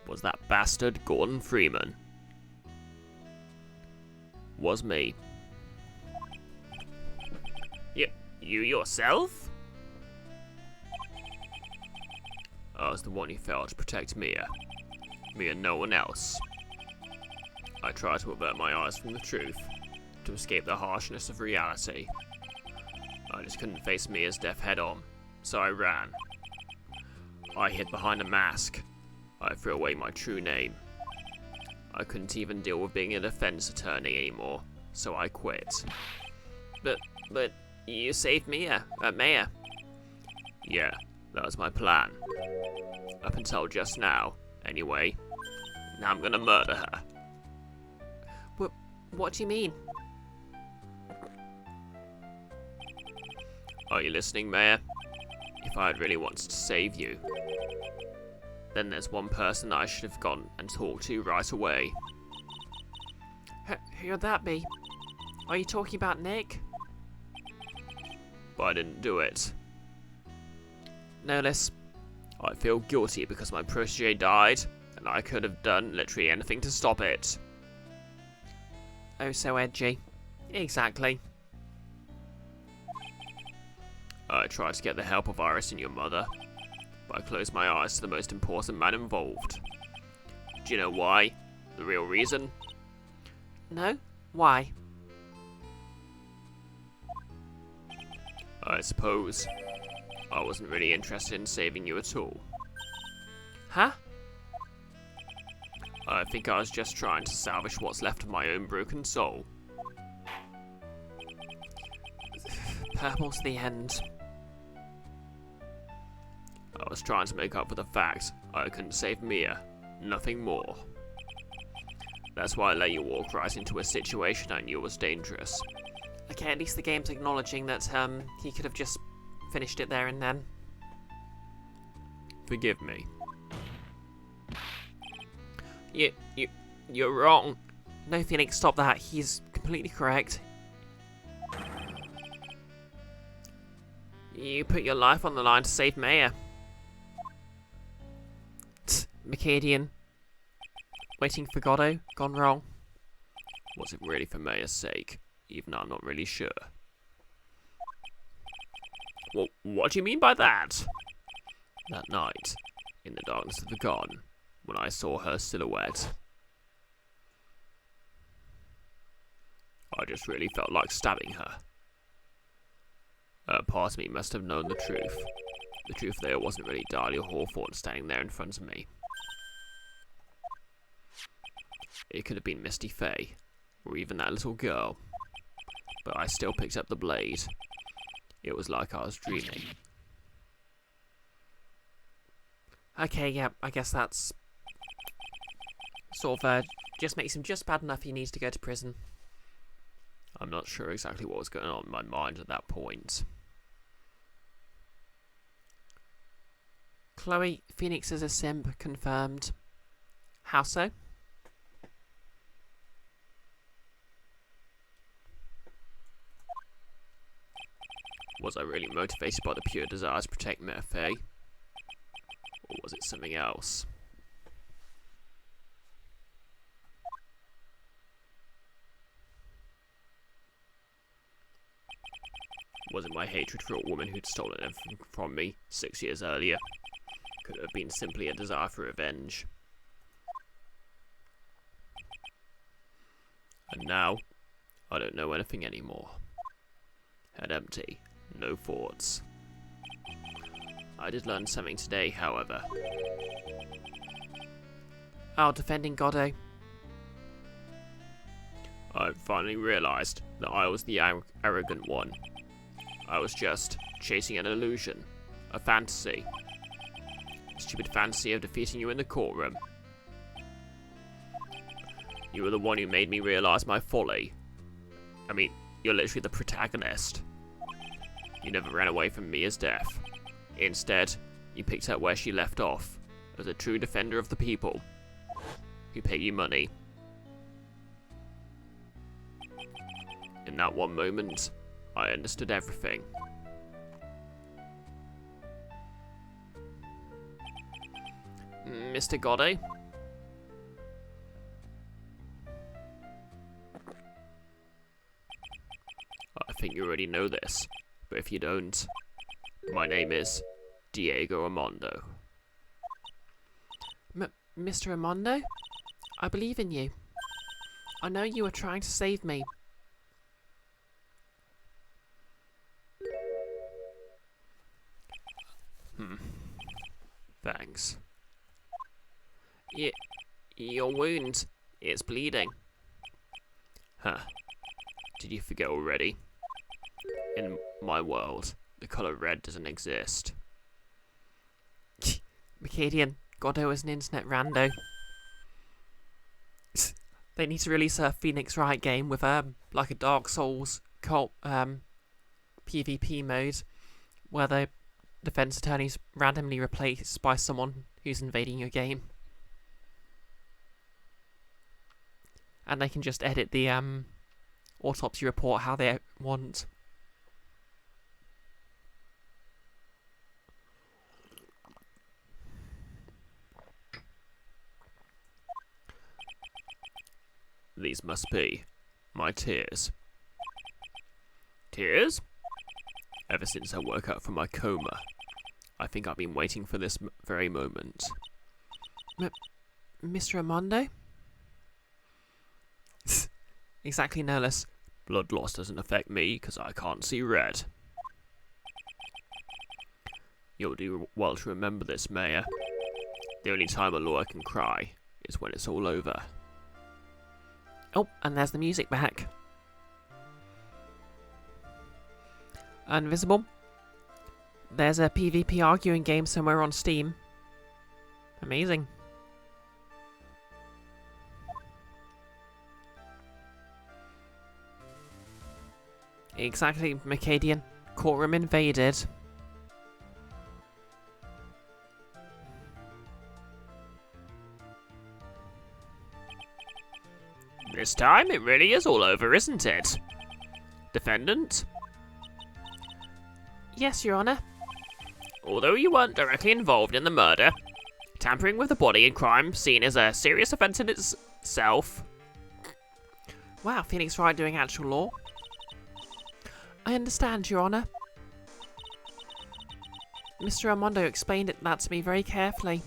Was that bastard Gordon Freeman. Was me. You yourself? I was the one who failed to protect Mia. Me and no one else. I tried to avert my eyes from the truth, to escape the harshness of reality. I just couldn't face Mia's death head on, so I ran. I hid behind a mask. I threw away my true name. I couldn't even deal with being a defense attorney anymore, so I quit. But you saved Mia, Maya. Yeah, that was my plan. Up until just now, anyway. Now I'm gonna murder her. What do you mean? Are you listening, Maya? If I had really wanted to save you, then there's one person I should have gone and talked to right away. Who would that be? Are you talking about Nick? But I didn't do it. No, Liz. I feel guilty because my protege died, and I could have done literally anything to stop it. Oh, so edgy. Exactly. I tried to get the help of Iris and your mother, but I closed my eyes to the most important man involved. Do you know why? The real reason? No? Why? I suppose I wasn't really interested in saving you at all. Huh? I think I was just trying to salvage what's left of my own broken soul. Purple's the end. I was trying to make up for the fact I couldn't save Mia. Nothing more. That's why I let you walk right into a situation I knew was dangerous. Okay, at least the game's acknowledging that he could have just finished it there and then. Forgive me. You're wrong. No, Phoenix, stop that. He's completely correct. You put your life on the line to save Maya. Mercadian. Waiting for Godot. Gone wrong. Was it really for Maya's sake? Even though I'm not really sure. Well, what do you mean by that? That night, in the darkness of the garden, when I saw her silhouette, I just really felt like stabbing her. Part of me must have known the truth. The truth there wasn't really Dahlia Hawthorne standing there in front of me. It could have been Misty Faye, or even that little girl. But I still picked up the blade. It was like I was dreaming. Okay, yeah, I guess that's sort of just makes him just bad enough he needs to go to prison. I'm not sure exactly what was going on in my mind at that point. Chloe, Phoenix is a simp, confirmed. How so? Was I really motivated by the pure desire to protect Mare Faye? Or was it something else? Was it my hatred for a woman who'd stolen everything from me 6 years earlier? Could it have been simply a desire for revenge? And now, I don't know anything anymore. Head empty, no thoughts. I did learn something today, however. Oh, defending Godot. I finally realised that I was the arrogant one. I was just chasing an illusion, a fantasy. A stupid fantasy of defeating you in the courtroom. You were the one who made me realise my folly. I mean, you're literally the protagonist. You never ran away from Mia's death. Instead, you picked up where she left off, as a true defender of the people, who pay you money. In that one moment, I understood everything. Mr. Godot? think you already know this, but if you don't, my name is Diego Armando. Mr. Armando? I believe in you. I know you are trying to save me. Thanks. Your wound, it's bleeding. Huh. Did you forget already? In my world, the colour red doesn't exist. Mercadian, Godot is an internet rando. They need to release a Phoenix Wright game with like a Dark Souls cult PvP mode where the defense attorney's randomly replaced by someone who's invading your game. And they can just edit the autopsy report how they want. These must be my tears. Tears? Ever since I woke up from my coma, I think I've been waiting for this very moment. Mr. Armando? Exactly, Nolus. Blood loss doesn't affect me because I can't see red. You'll do well to remember this, Mayor. The only time a lawyer can cry is when it's all over. Oh, and there's the music back. Invisible. There's a PvP arguing game somewhere on Steam. Amazing. Exactly, Mercadian. Courtroom invaded. This time it really is all over, isn't it? Defendant? Yes, Your Honour. Although you weren't directly involved in the murder, tampering with the body and crime seen as a serious offence in itself. Wow, Phoenix Wright doing actual law. I understand, Your Honour. Mr. Armando explained that to me very carefully.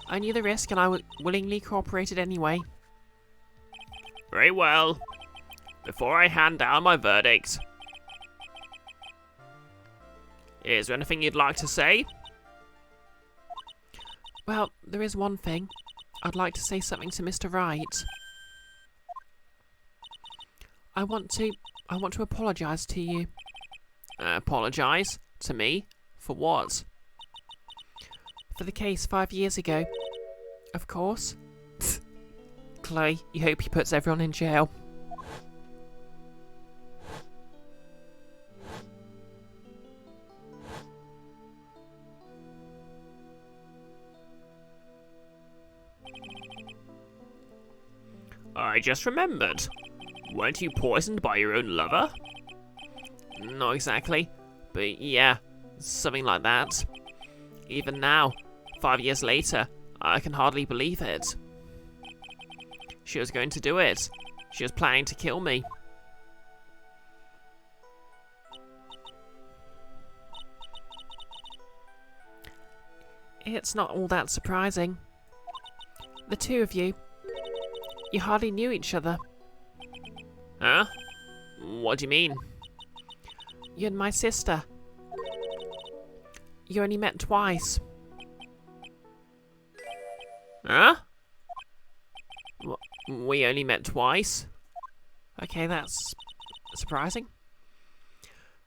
I knew the risk and I willingly cooperated anyway. Very well. Before I hand down my verdict, is there anything you'd like to say? Well, there is one thing. I'd like to say something to Mr. Wright. I want to apologise to you. Apologise? To me? For what? For the case 5 years ago. Of course. Chloe, you hope he puts everyone in jail. I just remembered. Weren't you poisoned by your own lover? Not exactly, but yeah, something like that. Even now, 5 years later, I can hardly believe it. She was going to do it. She was planning to kill me. It's not all that surprising. The two of you hardly knew each other. Huh? What do you mean? You and my sister. You only met twice. Huh? We only met twice? Okay, that's surprising.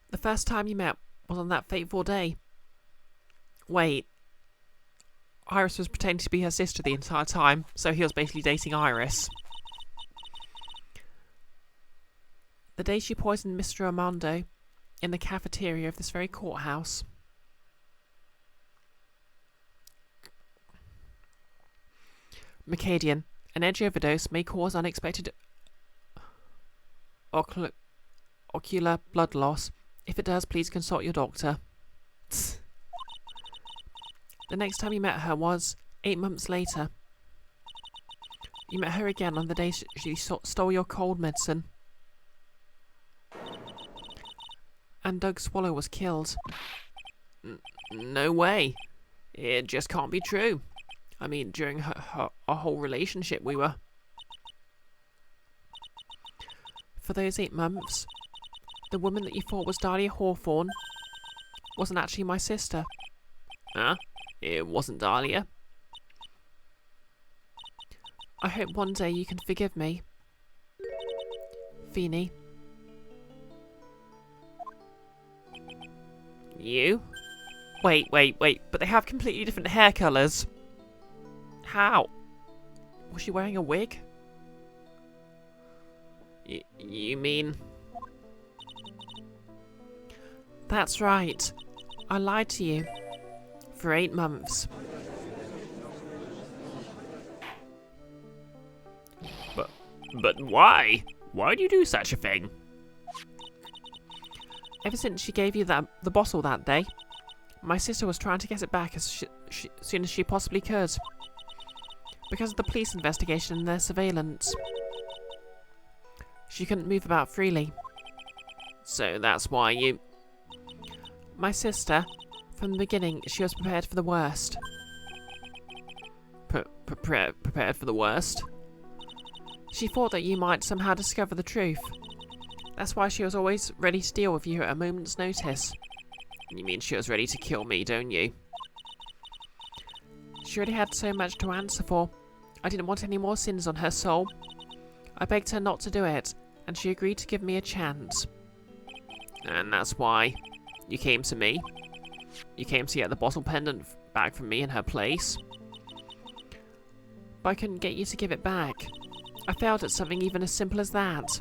The first time you met was on that fateful day. Wait. Iris was pretending to be her sister the entire time, so he was basically dating Iris. The day she poisoned Mr. Armando in the cafeteria of this very courthouse. Mercadian, an edge overdose may cause unexpected ocular blood loss. If it does, please consult your doctor. The next time you met her was 8 months later. You met her again on the day she stole your cold medicine. And Doug Swallow was killed. No way. It just can't be true. I mean, during our whole relationship, we were... For those 8 months, the woman that you thought was Dahlia Hawthorne wasn't actually my sister. Huh? It wasn't Dahlia? I hope one day you can forgive me. Feeny. You? Wait, but they have completely different hair colours. How? Was she wearing a wig? You mean... That's right. I lied to you. For 8 months. But why? Why'd you do such a thing? Ever since she gave you the bottle that day, my sister was trying to get it back as soon as she possibly could. Because of the police investigation and their surveillance. She couldn't move about freely. So that's why you... My sister, from the beginning, she was prepared for the worst. Prepared for the worst? She thought that you might somehow discover the truth. That's why she was always ready to deal with you at a moment's notice. You mean she was ready to kill me, don't you? She already had so much to answer for. I didn't want any more sins on her soul. I begged her not to do it, and she agreed to give me a chance. And that's why you came to me? You came to get the bottle pendant back from me in her place? But I couldn't get you to give it back. I failed at something even as simple as that.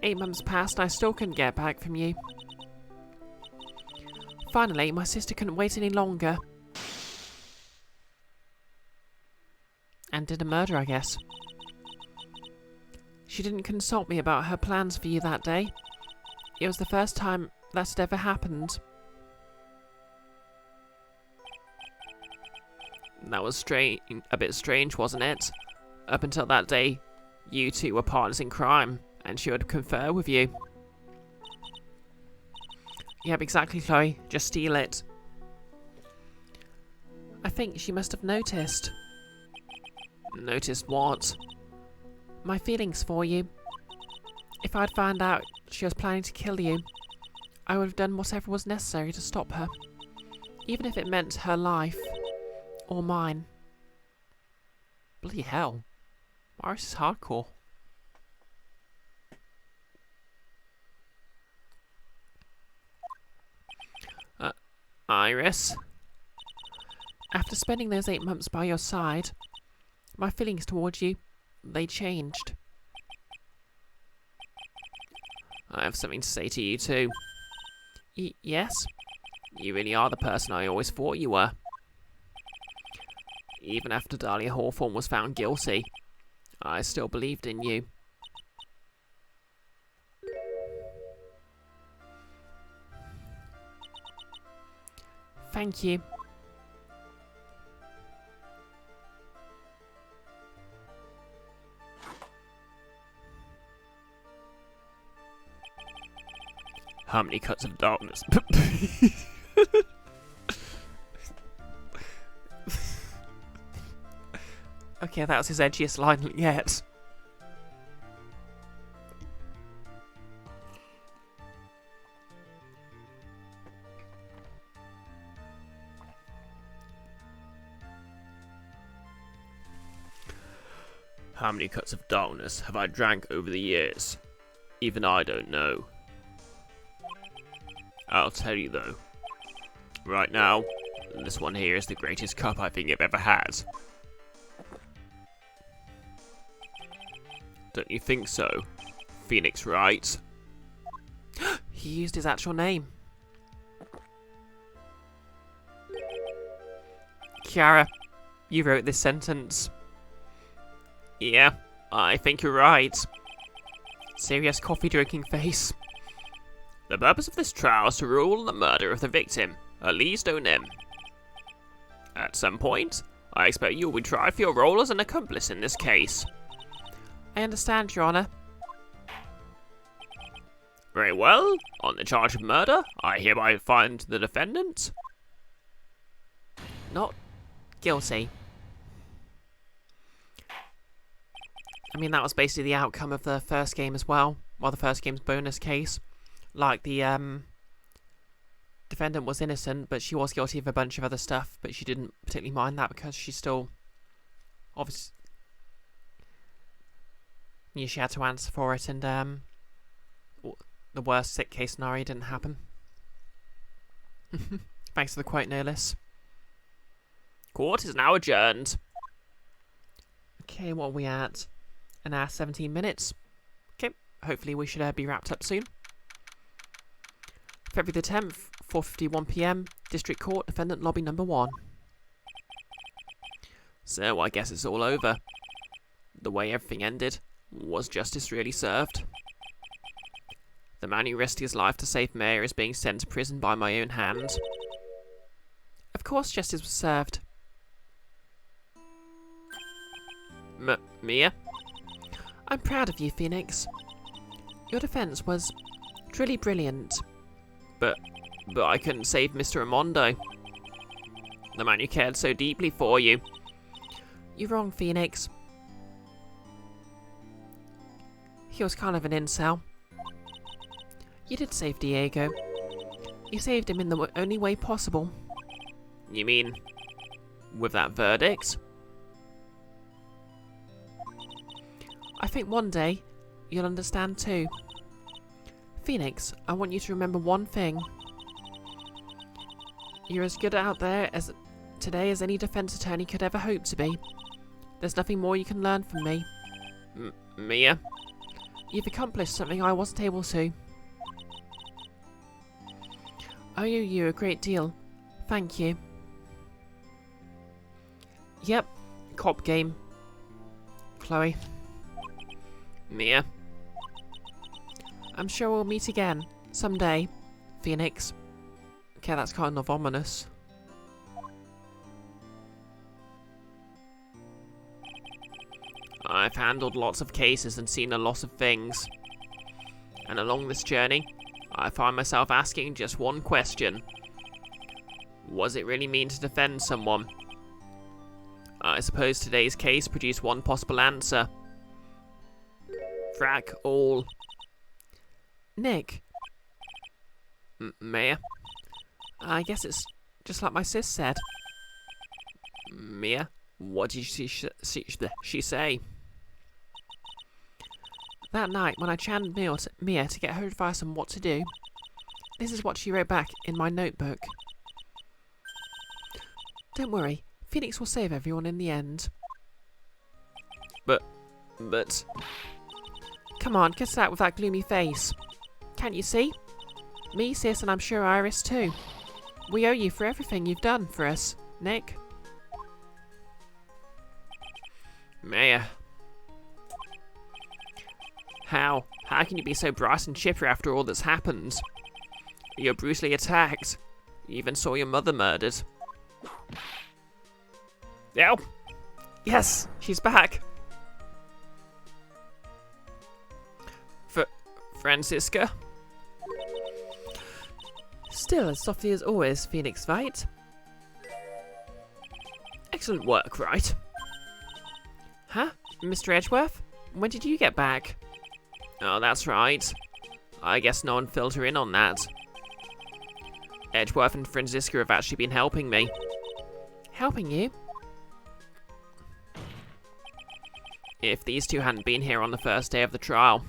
8 months passed and I still couldn't get it back from you. Finally, my sister couldn't wait any longer. And did a murder, I guess. She didn't consult me about her plans for you that day. It was the first time that had ever happened. That was a bit strange, wasn't it? Up until that day, you two were partners in crime, and she would confer with you. Yep, exactly, Chloe. Just steal it. I think she must have noticed. Noticed what? My feelings for you. If I'd found out she was planning to kill you, I would have done whatever was necessary to stop her. Even if it meant her life. Or mine. Bloody hell. Morris is hardcore. Iris? After spending those 8 months by your side, my feelings towards you, they changed. I have something to say to you too. Yes? You really are the person I always thought you were. Even after Dahlia Hawthorne was found guilty, I still believed in you. Thank you. How many cuts of darkness? Okay, that was his edgiest line yet. How many cuts of darkness have I drank over the years? Even I don't know. I'll tell you though. Right now, this one here is the greatest cup I think I've ever had. Don't you think so? Phoenix, right? He used his actual name. Kiara, you wrote this sentence. Yeah, I think you're right. Serious coffee drinking face. The purpose of this trial is to rule on the murder of the victim, Elise Donim. At some point, I expect you will be tried for your role as an accomplice in this case. I understand, Your Honour. Very well. On the charge of murder, I hereby find the defendant not guilty. I mean, that was basically the outcome of the first game as well. Well, the first game's bonus case. Like, the defendant was innocent, but she was guilty of a bunch of other stuff, but she didn't particularly mind that because she still obviously knew she had to answer for it, and the worst sick case scenario didn't happen. Thanks for the quote, Nolis. Court is now adjourned. Okay, what are we at? An hour 17 minutes. Okay, hopefully we should be wrapped up soon. February the 10th, 4:51 PM, District Court, Defendant Lobby Number 1. So I guess it's all over. The way everything ended, was justice really served? The man who risked his life to save Maya is being sent to prison by my own hand. Of course justice was served. Mia? I'm proud of you, Phoenix. Your defense was truly brilliant. But I couldn't save Mr. Ramondo. The man who cared so deeply for you. You're wrong, Phoenix. He was kind of an incel. You did save Diego. You saved him in the only way possible. You mean with that verdict? I think one day you'll understand too. Phoenix, I want you to remember one thing. You're as good out there as today as any defense attorney could ever hope to be. There's nothing more you can learn from me. Mia? You've accomplished something I wasn't able to. I owe you a great deal. Thank you. Yep, cop game. Chloe. Mia? I'm sure we'll meet again, someday, Phoenix. Okay, that's kind of ominous. I've handled lots of cases and seen a lot of things. And along this journey, I find myself asking just one question. Was it really mean to defend someone? I suppose today's case produced one possible answer. Frack all. Nick. Mia? I guess it's just like my sis said. Mia? What did she say? That night, when I channeled Mia to get her advice on what to do, this is what she wrote back in my notebook. Don't worry, Phoenix will save everyone in the end. But... Come on, get out with that gloomy face. Can't you see? Me, sis, and I'm sure Iris too. We owe you for everything you've done for us, Nick. Maya. How? How can you be so bright and chipper after all that's happened? You're brutally attacked. You even saw your mother murdered. Ow! Yes, she's back. Francisca? Still as softly as always, Phoenix, right? Excellent work, right? Huh? Mr. Edgeworth? When did you get back? Oh, that's right. I guess no one filled her in on that. Edgeworth and Francisca have actually been helping me. Helping you? If these two hadn't been here on the first day of the trial.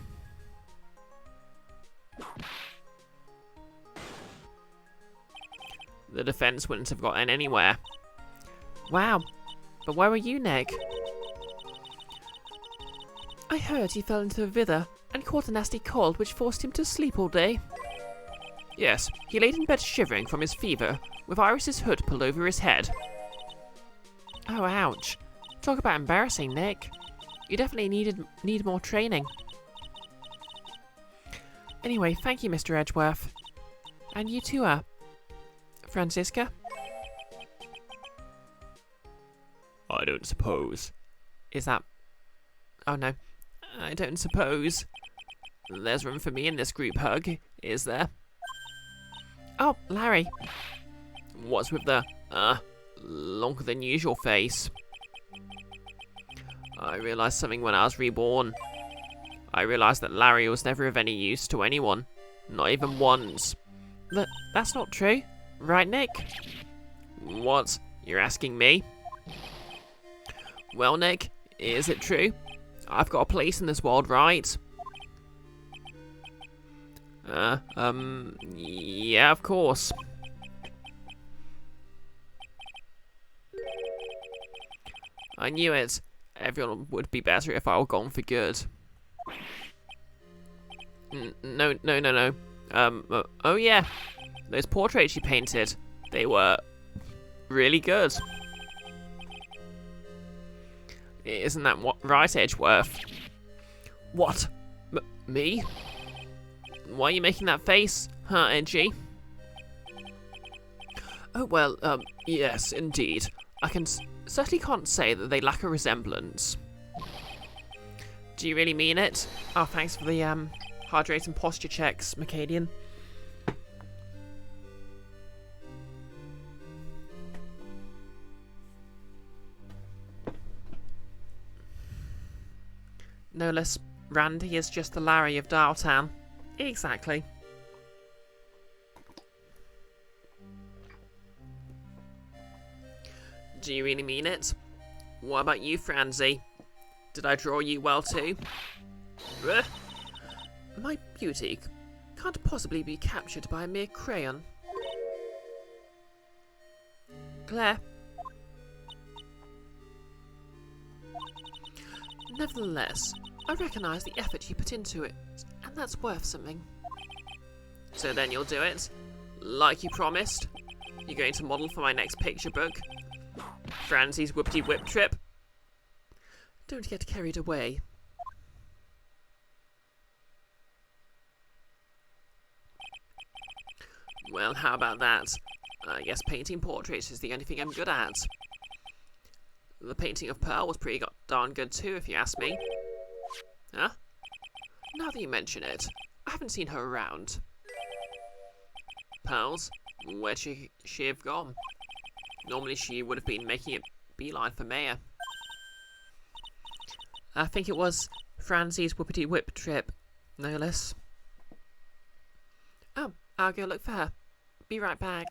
The defense wouldn't have gotten anywhere. Wow. But where were you, Nick? I heard he fell into a river and caught a nasty cold which forced him to sleep all day. Yes, he laid in bed shivering from his fever, with Iris's hood pulled over his head. Oh, ouch. Talk about embarrassing, Nick. You definitely need more training. Anyway, thank you, Mr. Edgeworth. And you too, Francisca? I don't suppose. Is that... Oh, no. I don't suppose. There's room for me in this group hug, is there? Oh, Larry. What's with the, longer than usual face? I realised something when I was reborn. I realised that Larry was never of any use to anyone. Not even once. That's not true. Right, Nick? What? You're asking me? Well, Nick, is it true? I've got a place in this world, right? Yeah, of course. I knew it. Everyone would be better if I were gone for good. No. Oh yeah. Those portraits you painted, they were really good. Isn't that right, Edgeworth? What? Me? Why are you making that face, huh, Edgy? Oh, well, yes, indeed. I certainly can't say that they lack a resemblance. Do you really mean it? Oh, thanks for the, heart rate and posture checks, Macadian. No less, Randy is just the Larry of Dialtown. Exactly. Do you really mean it? What about you, Franzi? Did I draw you well too? My beauty can't possibly be captured by a mere crayon. Claire. Nevertheless, I recognise the effort you put into it, and that's worth something. So then you'll do it? Like you promised? You're going to model for my next picture book? Franzi's Whoopity Whip Trip? Don't get carried away. Well, how about that? I guess painting portraits is the only thing I'm good at. The painting of Pearl was pretty darn good too, if you ask me. Huh? Now that you mention it, I haven't seen her around. Pearls? Where'd she have gone? Normally she would have been making a beeline for Mayor. I think it was Franzi's Whoopity Whip Trip, no less. Oh, I'll go look for her. Be right back.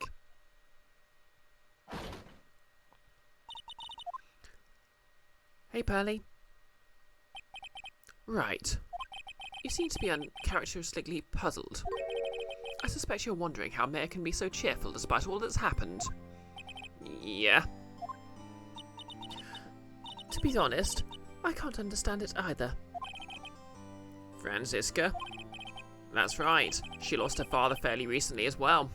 Hey, Pearly. Right. You seem to be uncharacteristically puzzled. I suspect you're wondering how Mayor can be so cheerful despite all that's happened. Yeah. To be honest, I can't understand it either. Franziska? That's right. She lost her father fairly recently as well.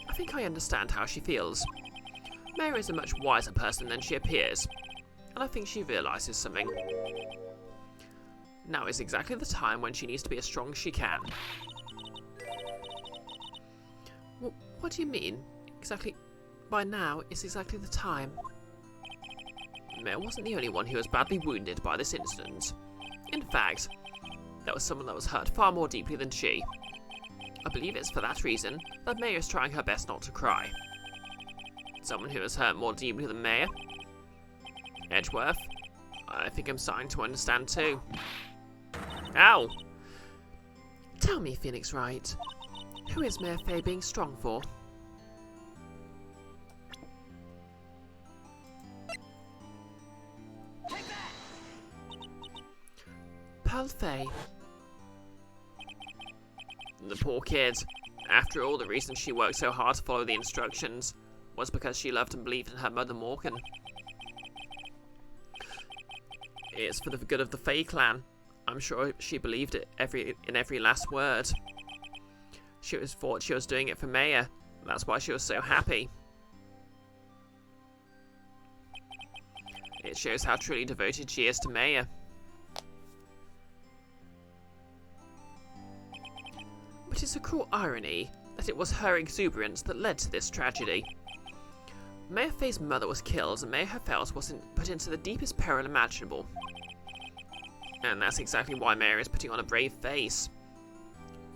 I think I understand how she feels. Mayor is a much wiser person than she appears, and I think she realises something. Now is exactly the time when she needs to be as strong as she can. What do you mean? Exactly by now is exactly the time. Mayor wasn't the only one who was badly wounded by this incident. In fact, there was someone that was hurt far more deeply than she. I believe it's for that reason that Mayor is trying her best not to cry. Someone who was hurt more deeply than Mayor? Edgeworth? I think I'm starting to understand too. Ow! Tell me, Phoenix Wright, who is Mayor Faye being strong for? Pearl Faye. The poor kid. After all, the reason she worked so hard to follow the instructions was because she loved and believed in her mother Morgan. It's for the good of the Faye clan. I'm sure she believed it in every last word. She thought she was doing it for Mayor. That's why she was so happy. It shows how truly devoted she is to Mayor. But it's a cruel irony that it was her exuberance that led to this tragedy. Mayor Faye's mother was killed and Mayor herself was put into the deepest peril imaginable. And that's exactly why Mayor is putting on a brave face.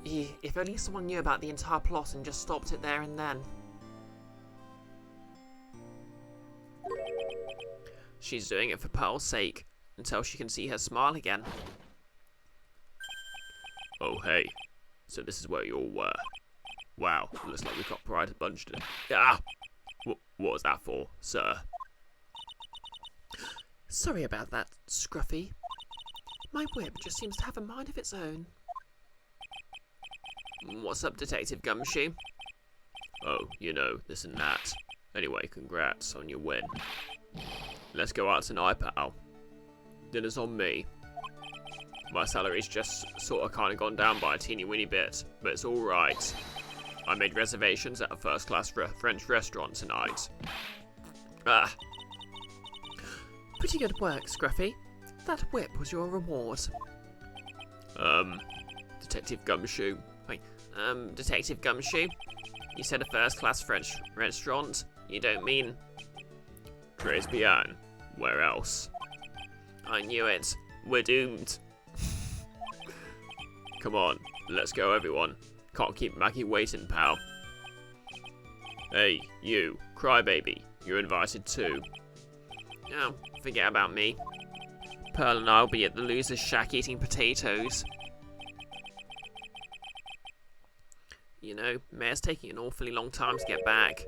If only someone knew about the entire plot and just stopped it there and then. She's doing it for Pearl's sake, until she can see her smile again. Oh hey, so this is where you all were. Wow, looks like we've got pride bunched in. Ah! What was that for, sir? Sorry about that, Scruffy. My whip just seems to have a mind of its own. What's up, Detective Gumshoe? Oh, you know, this and that. Anyway, congrats on your win. Let's go out tonight, pal. Dinner's on me. My salary's just sort of kind of gone down by a teeny weeny bit, but it's alright. I made reservations at a first-class French restaurant tonight. Ah. Pretty good work, Scruffy. That whip was your reward. Detective Gumshoe. Wait, Detective Gumshoe? You said a first-class French restaurant? You don't mean... Tribulations. Where else? I knew it. We're doomed. Come on, let's go everyone. Can't keep Maggie waiting, pal. Hey, you, crybaby. You're invited too. Oh, forget about me. Pearl and I'll be at the loser's shack eating potatoes. You know, Mayor's taking an awfully long time to get back.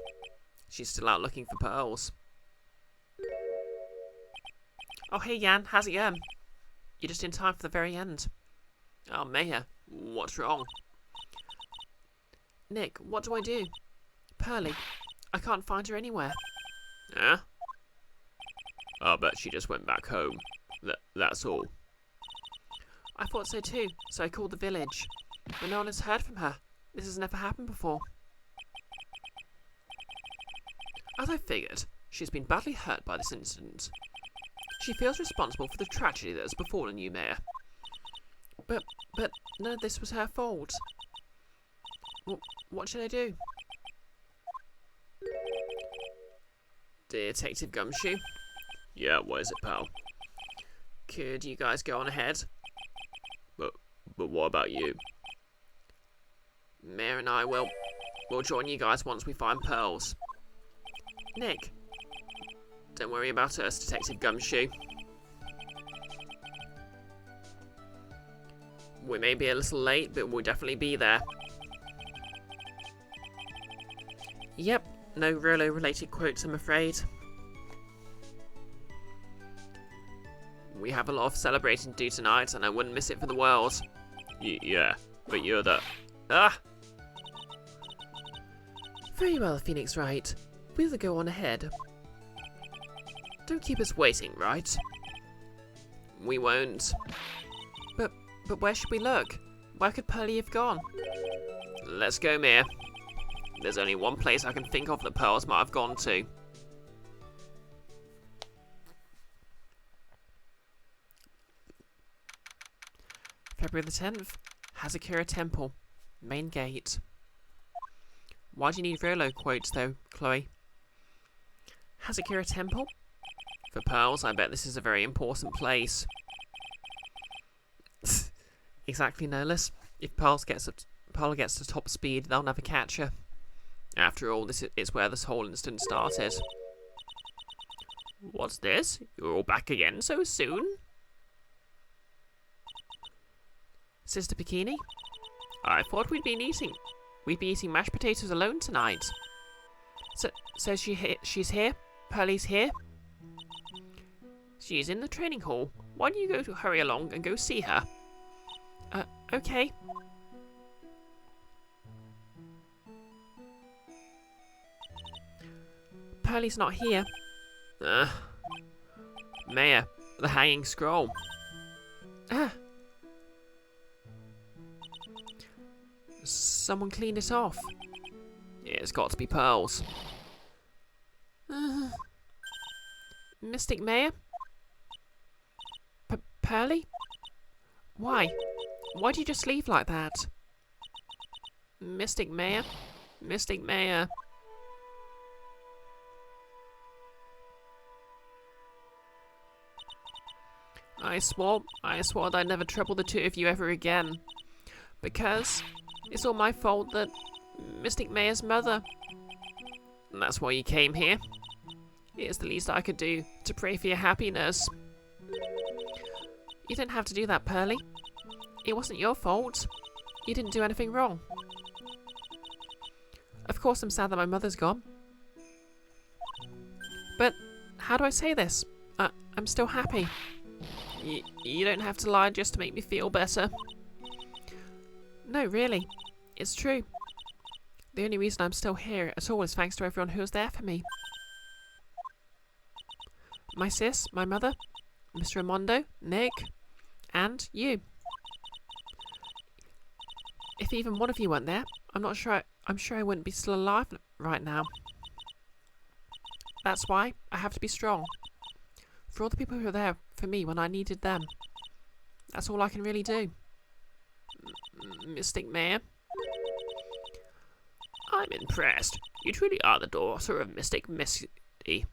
She's still out looking for pearls. Oh, hey, Jan, how's it going? You're just in time for the very end. Oh, Mayor, what's wrong? Nick, what do I do? Pearlie, I can't find her anywhere. Huh? I'll bet she just went back home. That's all. I thought so too, so I called the village. But no one has heard from her. This has never happened before. As I figured, she's been badly hurt by this incident. She feels responsible for the tragedy that has befallen you, Mayor. But none of this was her fault. What should I do? Detective Gumshoe? Yeah, what is it, pal? Could you guys go on ahead? But what about you? Mayor and I will join you guys once we find pearls. Nick. Don't worry about us, Detective Gumshoe. We may be a little late, but we'll definitely be there. Yep, no Rolo-related quotes, I'm afraid. We have a lot of celebrating to do tonight, and I wouldn't miss it for the world. Yeah, but you're the... Ah! Very well, Phoenix Wright. We'll go on ahead. Don't keep us waiting, right? We won't. But where should we look? Where could Pearlie have gone? Let's go, Mayor. There's only one place I can think of that pearls might have gone to. February the 10th, Hazakura Temple, main gate. Why do you need Rolo quotes though, Chloe? Hazakura Temple? For pearls, I bet this is a very important place. Exactly, Nolus. If Pearl gets to top speed, they'll never catch her. After all, this is where this whole incident started. What's this? You're all back again so soon? Sister Bikini? I thought we'd be eating mashed potatoes alone tonight. So she's here? Pearlie's here? She's in the training hall. Why don't you go to hurry along and go see her? Okay. Pearlie's not here. Mayor, the hanging scroll. Someone cleaned it off. It's got to be pearls. Mystic Mayor? Pearlie? Why? Why'd you just leave like that? Mystic Mayor? Mystic Mayor? I swore that I'd never trouble the two of you ever again. Because it's all my fault that Mystic Mayor's mother. And that's why you came here. It's the least I could do to pray for your happiness. You didn't have to do that, Pearly. It wasn't your fault. You didn't do anything wrong. Of course I'm sad that my mother's gone. But how do I say this? I'm still happy. You don't have to lie just to make me feel better. No, really. It's true. The only reason I'm still here at all is thanks to everyone who was there for me. My sis, my mother, Mr. Ramondo, Nick, and you. If even one of you weren't there, I'm sure I wouldn't be still alive right now. That's why I have to be strong. For all the people who were there for me when I needed them. That's all I can really do. Mystic Mayor? I'm impressed. You truly are the daughter of Mystic Misty.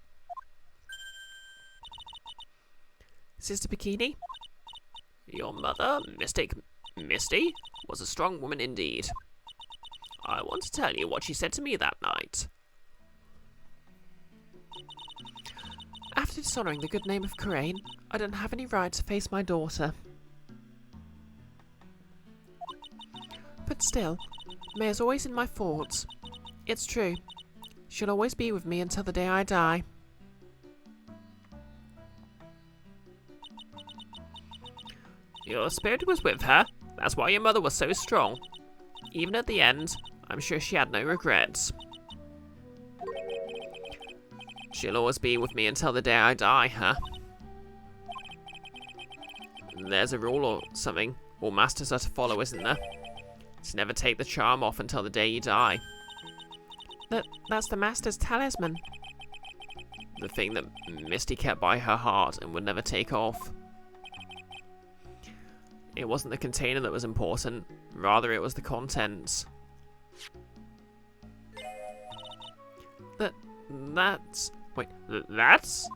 Sister Bikini? Your mother, Mystic Misty, was a strong woman indeed. I want to tell you what she said to me that night. After dishonouring the good name of Coraine, I don't have any right to face my daughter. But still, Mayor's always in my thoughts. It's true. She'll always be with me until the day I die. Your spirit was with her. That's why your mother was so strong. Even at the end, I'm sure she had no regrets. She'll always be with me until the day I die, huh? There's a rule or something all masters are to follow, isn't there? To never take the charm off until the day you die. That's the master's talisman. The thing that Misty kept by her heart and would never take off. It wasn't the container that was important, rather it was the contents. That's... Wait, that's?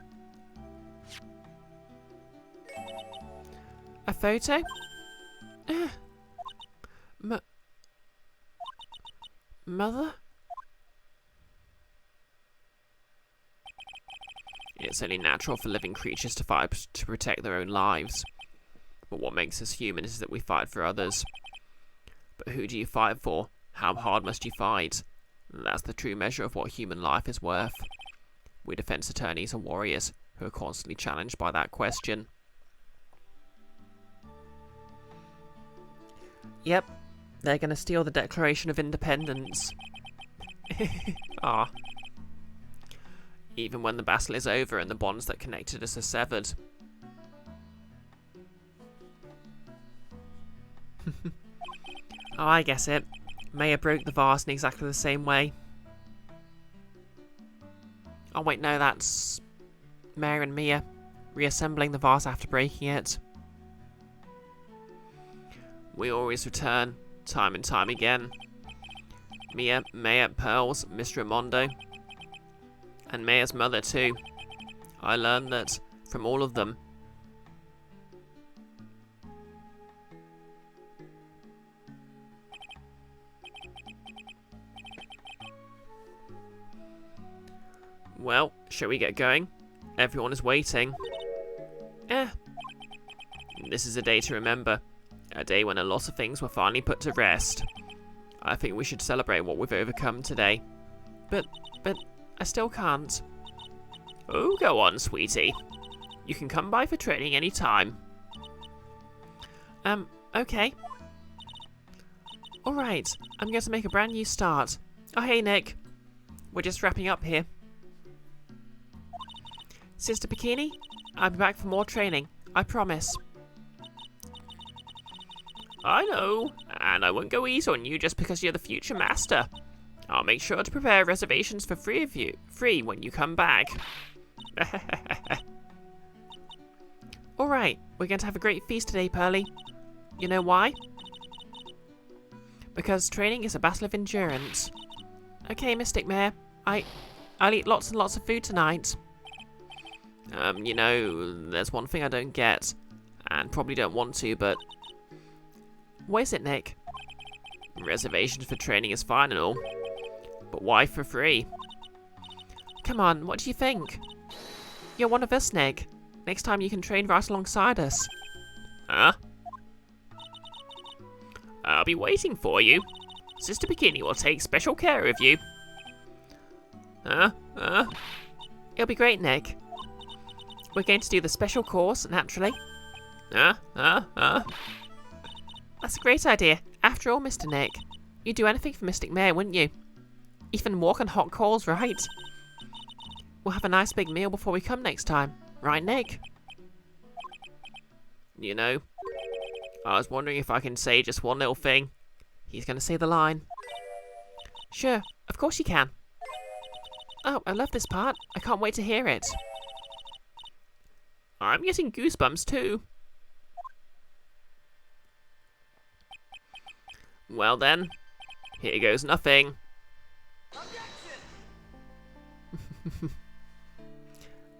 A photo? Mother? It's only natural for living creatures to fight to protect their own lives. But what makes us human is that we fight for others. But who do you fight for? How hard must you fight? That's the true measure of what human life is worth. We defense attorneys are warriors who are constantly challenged by that question. Yep, they're gonna steal the Declaration of Independence. Ah. Even when the battle is over and the bonds that connected us are severed. Oh, I guess it. Maya broke the vase in exactly the same way. Oh wait, no, that's Maya and Mia reassembling the vase after breaking it. We always return, time and time again. Mia, Maya, Pearls, Mr. Ramondo, and Maya's mother too. I learned that from all of them. Well, shall we get going? Everyone is waiting. This is a day to remember. A day when a lot of things were finally put to rest. I think we should celebrate what we've overcome today. But I still can't. Oh, go on, sweetie. You can come by for training any time. Okay. Alright, I'm going to make a brand new start. Oh, hey, Nick. We're just wrapping up here. Sister Bikini, I'll be back for more training. I promise. I know, and I won't go easy on you just because you're the future master. I'll make sure to prepare reservations for free when you come back. Alright, we're going to have a great feast today, Pearly. You know why? Because training is a battle of endurance. Okay, Mystic Mayor, I'll eat lots and lots of food tonight. You know, there's one thing I don't get. And probably don't want to, but... What is it, Nick? Reservations for training is fine and all. But why for free? Come on, what do you think? You're one of us, Nick. Next time you can train right alongside us. Huh? I'll be waiting for you. Sister Bikini will take special care of you. Huh? It'll be great, Nick. We're going to do the special course, naturally. Huh? That's a great idea. After all, Mr. Nick, you'd do anything for Mystic Mayor, wouldn't you? Even walk on hot coals, right? We'll have a nice big meal before we come next time. Right, Nick? You know, I was wondering if I can say just one little thing. He's going to say the line. Sure, of course you can. Oh, I love this part. I can't wait to hear it. I'm getting goosebumps too. Well then, here goes nothing.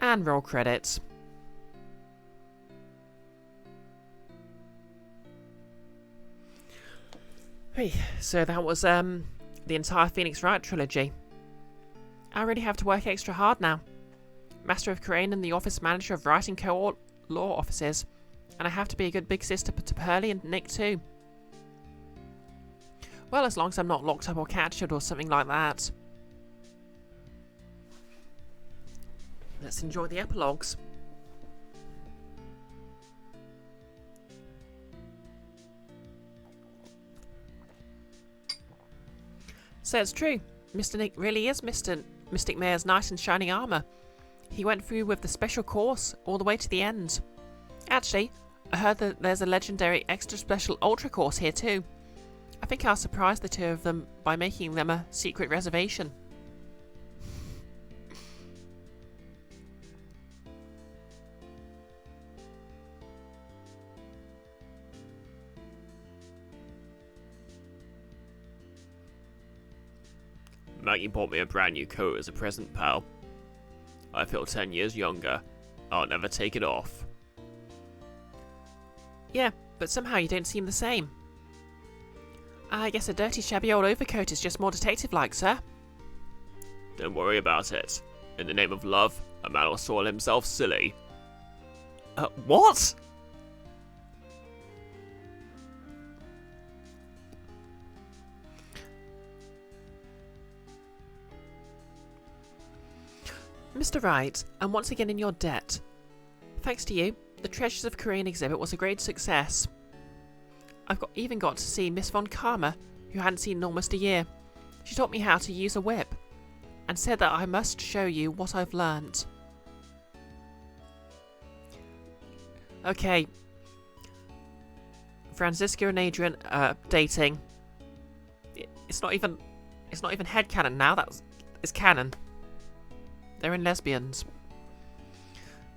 And roll credits. Hey, so that was the entire Phoenix Wright trilogy. I really have to work extra hard now. Master of Crane and the office manager of writing co-law offices, and I have to be a good big sister to Pearlie and Nick too. Well, as long as I'm not locked up or captured or something like that. Let's enjoy the epilogues. So it's true. Mr. Nick really is Mr. Mystic Mayor's knight in shining armour. He went through with the special course all the way to the end. Actually, I heard that there's a legendary extra special ultra course here too. I think I'll surprise the two of them by making them a secret reservation. Maggie bought me a brand new coat as a present, pal. I feel 10 years younger. I'll never take it off. Yeah, but somehow you don't seem the same. I guess a dirty, shabby old overcoat is just more detective-like, sir. Don't worry about it. In the name of love, a man will soil himself silly. What? Mr. Wright, I'm once again in your debt. Thanks to you, the Treasures of Korean exhibit was a great success. I've even got to see Miss Von Karma, who I hadn't seen in almost a year. She taught me how to use a whip, and said that I must show you what I've learnt. Okay. Franziska and Adrian dating. It's not even headcanon now, it's canon. They're in lesbians.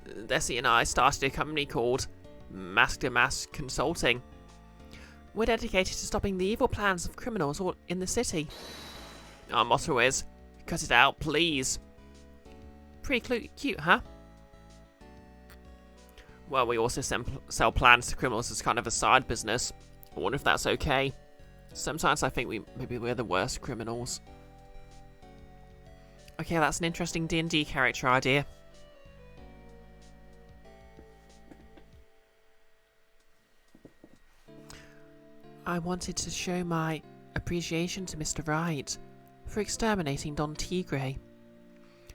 Desi and I started a company called Mask to Mask Consulting. We're dedicated to stopping the evil plans of criminals all in the city. Our motto is, cut it out, please. Pretty cute, huh? Well, we also sell plans to criminals as kind of a side business. I wonder if that's okay. Sometimes I think maybe we're the worst criminals. Okay, that's an interesting D&D character idea. I wanted to show my appreciation to Mr. Wright for exterminating Don Tigre.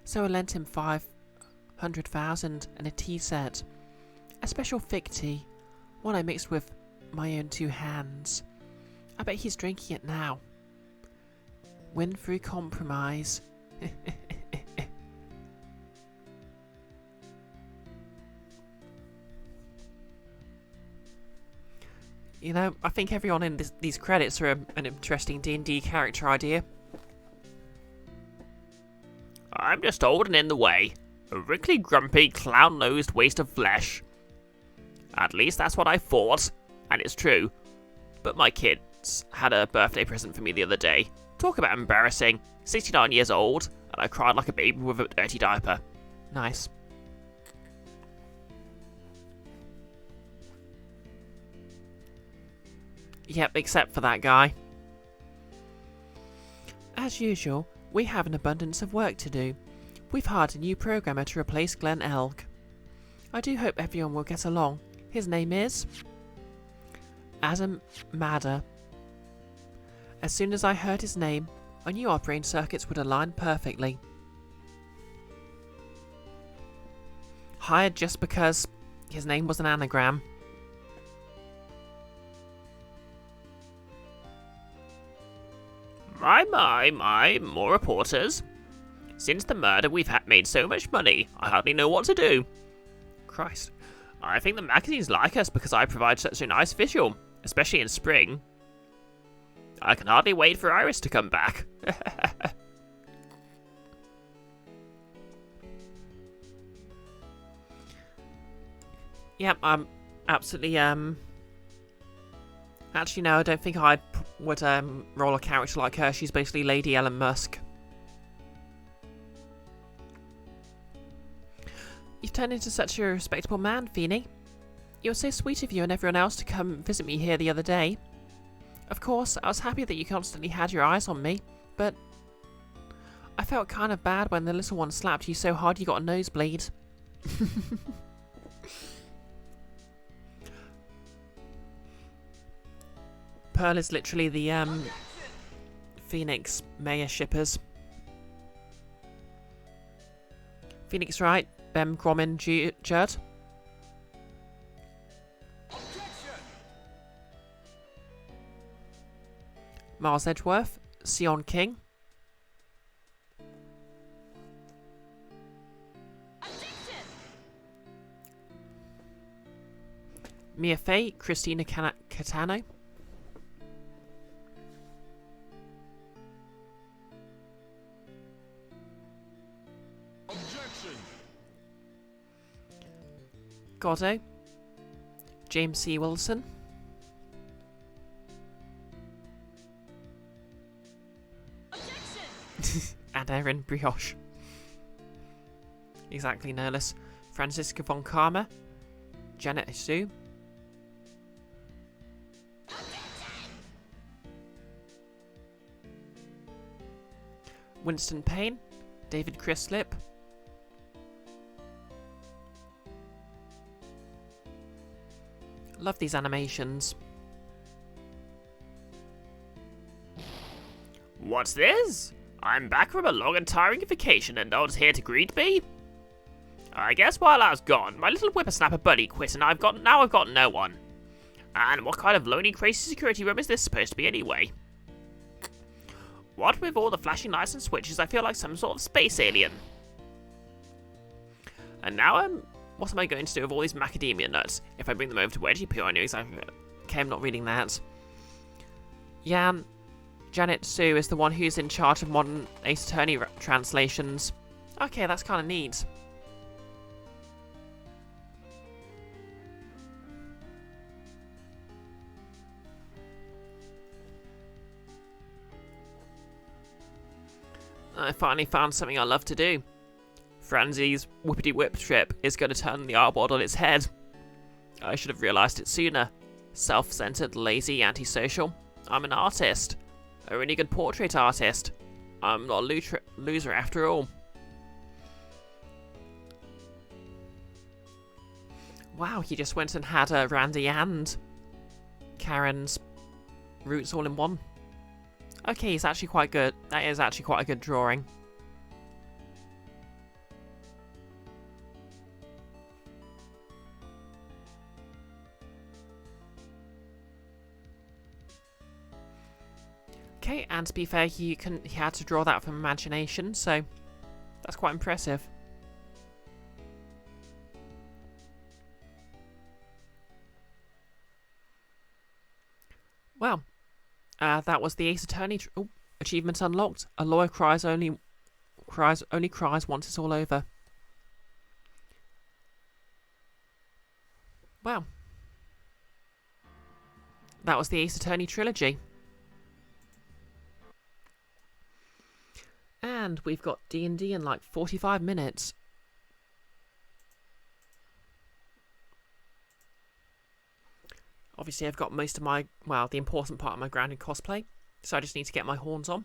So I lent him 500,000 and a tea set. A special thick tea, one I mixed with my own two hands. I bet he's drinking it now. Win through compromise. You know, I think everyone in these credits are an interesting D&D character idea. I'm just old and in the way. A wrinkly, grumpy, clown-nosed waste of flesh. At least that's what I thought, and it's true. But my kids had a birthday present for me the other day. Talk about embarrassing. 69 years old, and I cried like a baby with a dirty diaper. Nice. Yep, except for that guy. As usual, we have an abundance of work to do. We've hired a new programmer to replace Glenn Elg. I do hope everyone will get along. His name is Adam Madder. As soon as I heard his name, I knew our brain circuits would align perfectly. Hired just because his name was an anagram. My, more reporters. Since the murder, we've made so much money, I hardly know what to do. Christ. I think the magazines like us because I provide such a nice visual, especially in spring. I can hardly wait for Iris to come back. Yep, I'm absolutely, Actually, no, I don't think I would, roll a character like her. She's basically Lady Elon Musk. You've turned into such a respectable man, Feeny. It was so sweet of you and everyone else to come visit me here the other day. Of course, I was happy that you constantly had your eyes on me, but I felt kind of bad when the little one slapped you so hard you got a nosebleed. Pearl is literally the, Phoenix Mayor shippers. Phoenix Wright, Bem Gromin Judd. Miles Edgeworth, Sion King. Mia Fey, Christina Catano. Goddo, James C. Wilson, and Erin Brioche. Exactly, no less. Francisca von Karma, Janet Sue, Winston Payne, David Crislip, love these animations. What's this? I'm back from a long and tiring vacation and no one's here to greet me? I guess while I was gone, my little whippersnapper buddy quit and I've got no one. And what kind of lonely, crazy security room is this supposed to be anyway? What with all the flashing lights and switches, I feel like some sort of space alien. And now what am I going to do with all these macadamia nuts? If I bring them over to Wedgie Poo, I know exactly. Okay, I'm not reading that. Jan, Janet Sue is the one who's in charge of modern Ace Attorney translations. Okay, that's kind of neat. I finally found something I love to do. Franzi's whippity-whip trip is going to turn the art world on its head. I should have realised it sooner. Self-centered, lazy, antisocial. I'm an artist. A really good portrait artist. I'm not a loser after all. Wow, he just went and had Randy and Karen's roots all in one. Okay, he's actually quite good. That is actually quite a good drawing. Okay, and to be fair, he had to draw that from imagination, so that's quite impressive. Well, that was the Ace Attorney. Achievement unlocked. A lawyer only cries once it's all over. Wow. That was the Ace Attorney trilogy. And we've got D&D in like 45 minutes. Obviously, I've got most of my, well, the important part of my grounded cosplay, so I just need to get my horns on.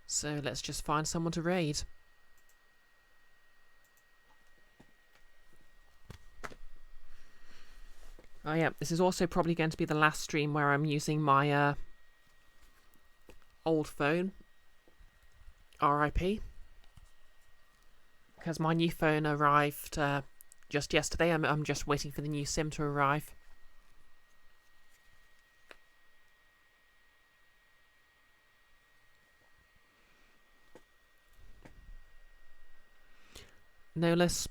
So let's just find someone to raid. Oh yeah, this is also probably going to be the last stream where I'm using my old phone. RIP. Because my new phone arrived just yesterday. I'm just waiting for the new SIM to arrive. No less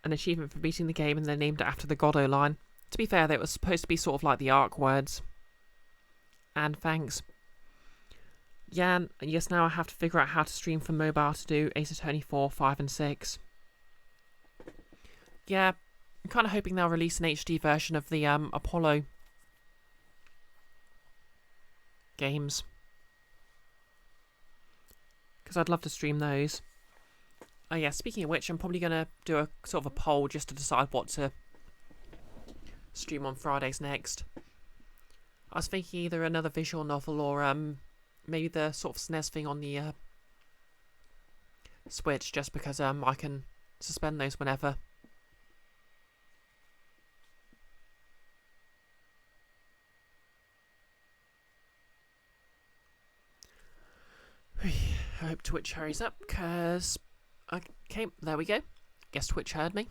an achievement for beating the game, and they named it after the Godot line. To be fair, that was supposed to be sort of like the ARC words. And thanks. Yeah, and yes, now I have to figure out how to stream from mobile to do Ace Attorney 4, 5 and 6. Yeah, I'm kind of hoping they'll release an HD version of the Apollo games. Because I'd love to stream those. Oh yeah, speaking of which, I'm probably going to do a sort of a poll just to decide what to stream on Fridays next. I was thinking either another visual novel or maybe the sort of SNES thing on the Switch, just because I can suspend those whenever. I hope Twitch hurries up, because... Okay, there we go. Guess Twitch heard me.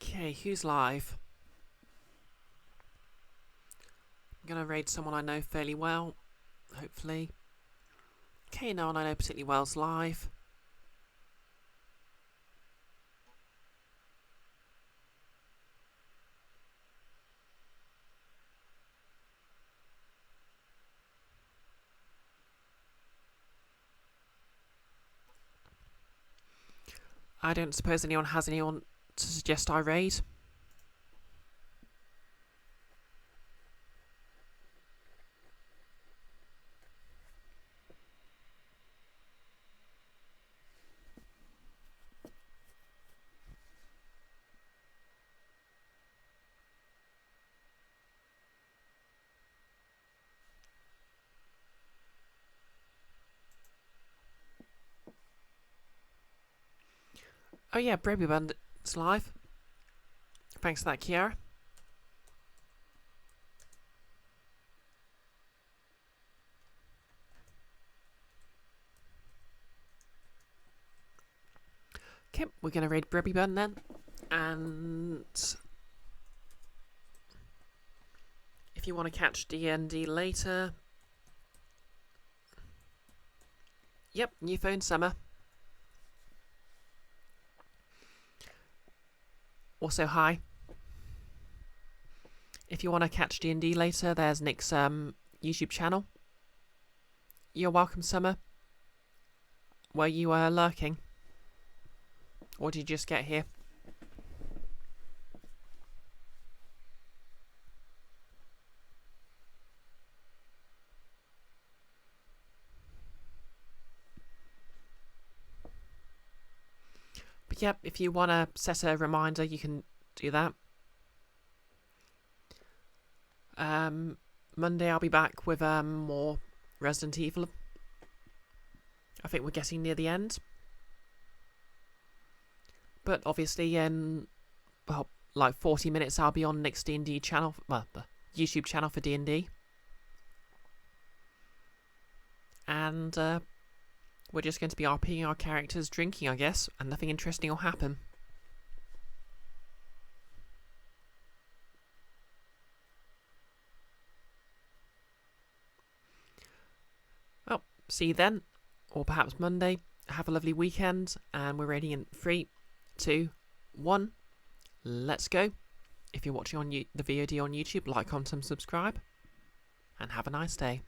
Okay, who's live? I'm going to raid someone I know fairly well, hopefully. Okay, no one I know particularly well's live. I don't suppose anyone has anyone to suggest I raid. Oh yeah, Brady Bandit's live. Thanks for that, Kiara. Okay, we're going to raid Bribby Bun then. And if you want to catch D&D later... Yep, new phone summer. Also, hi. If you want to catch D&D later, there's Nick's YouTube channel. You're welcome, Summer. Were you lurking? Or did you just get here? But yeah, if you want to set a reminder, you can do that. Monday I'll be back with more Resident Evil. I think we're getting near the end. But obviously in, well, like 40 minutes I'll be on Nick's D&D channel, well, the YouTube channel for D&D. And we're just going to be RPing our characters, drinking, I guess, and nothing interesting will happen. Well, see you then, or perhaps Monday. Have a lovely weekend, and we're ready in 3, 2, 1. Let's go. If you're watching on the VOD on YouTube, like, comment, and subscribe, and have a nice day.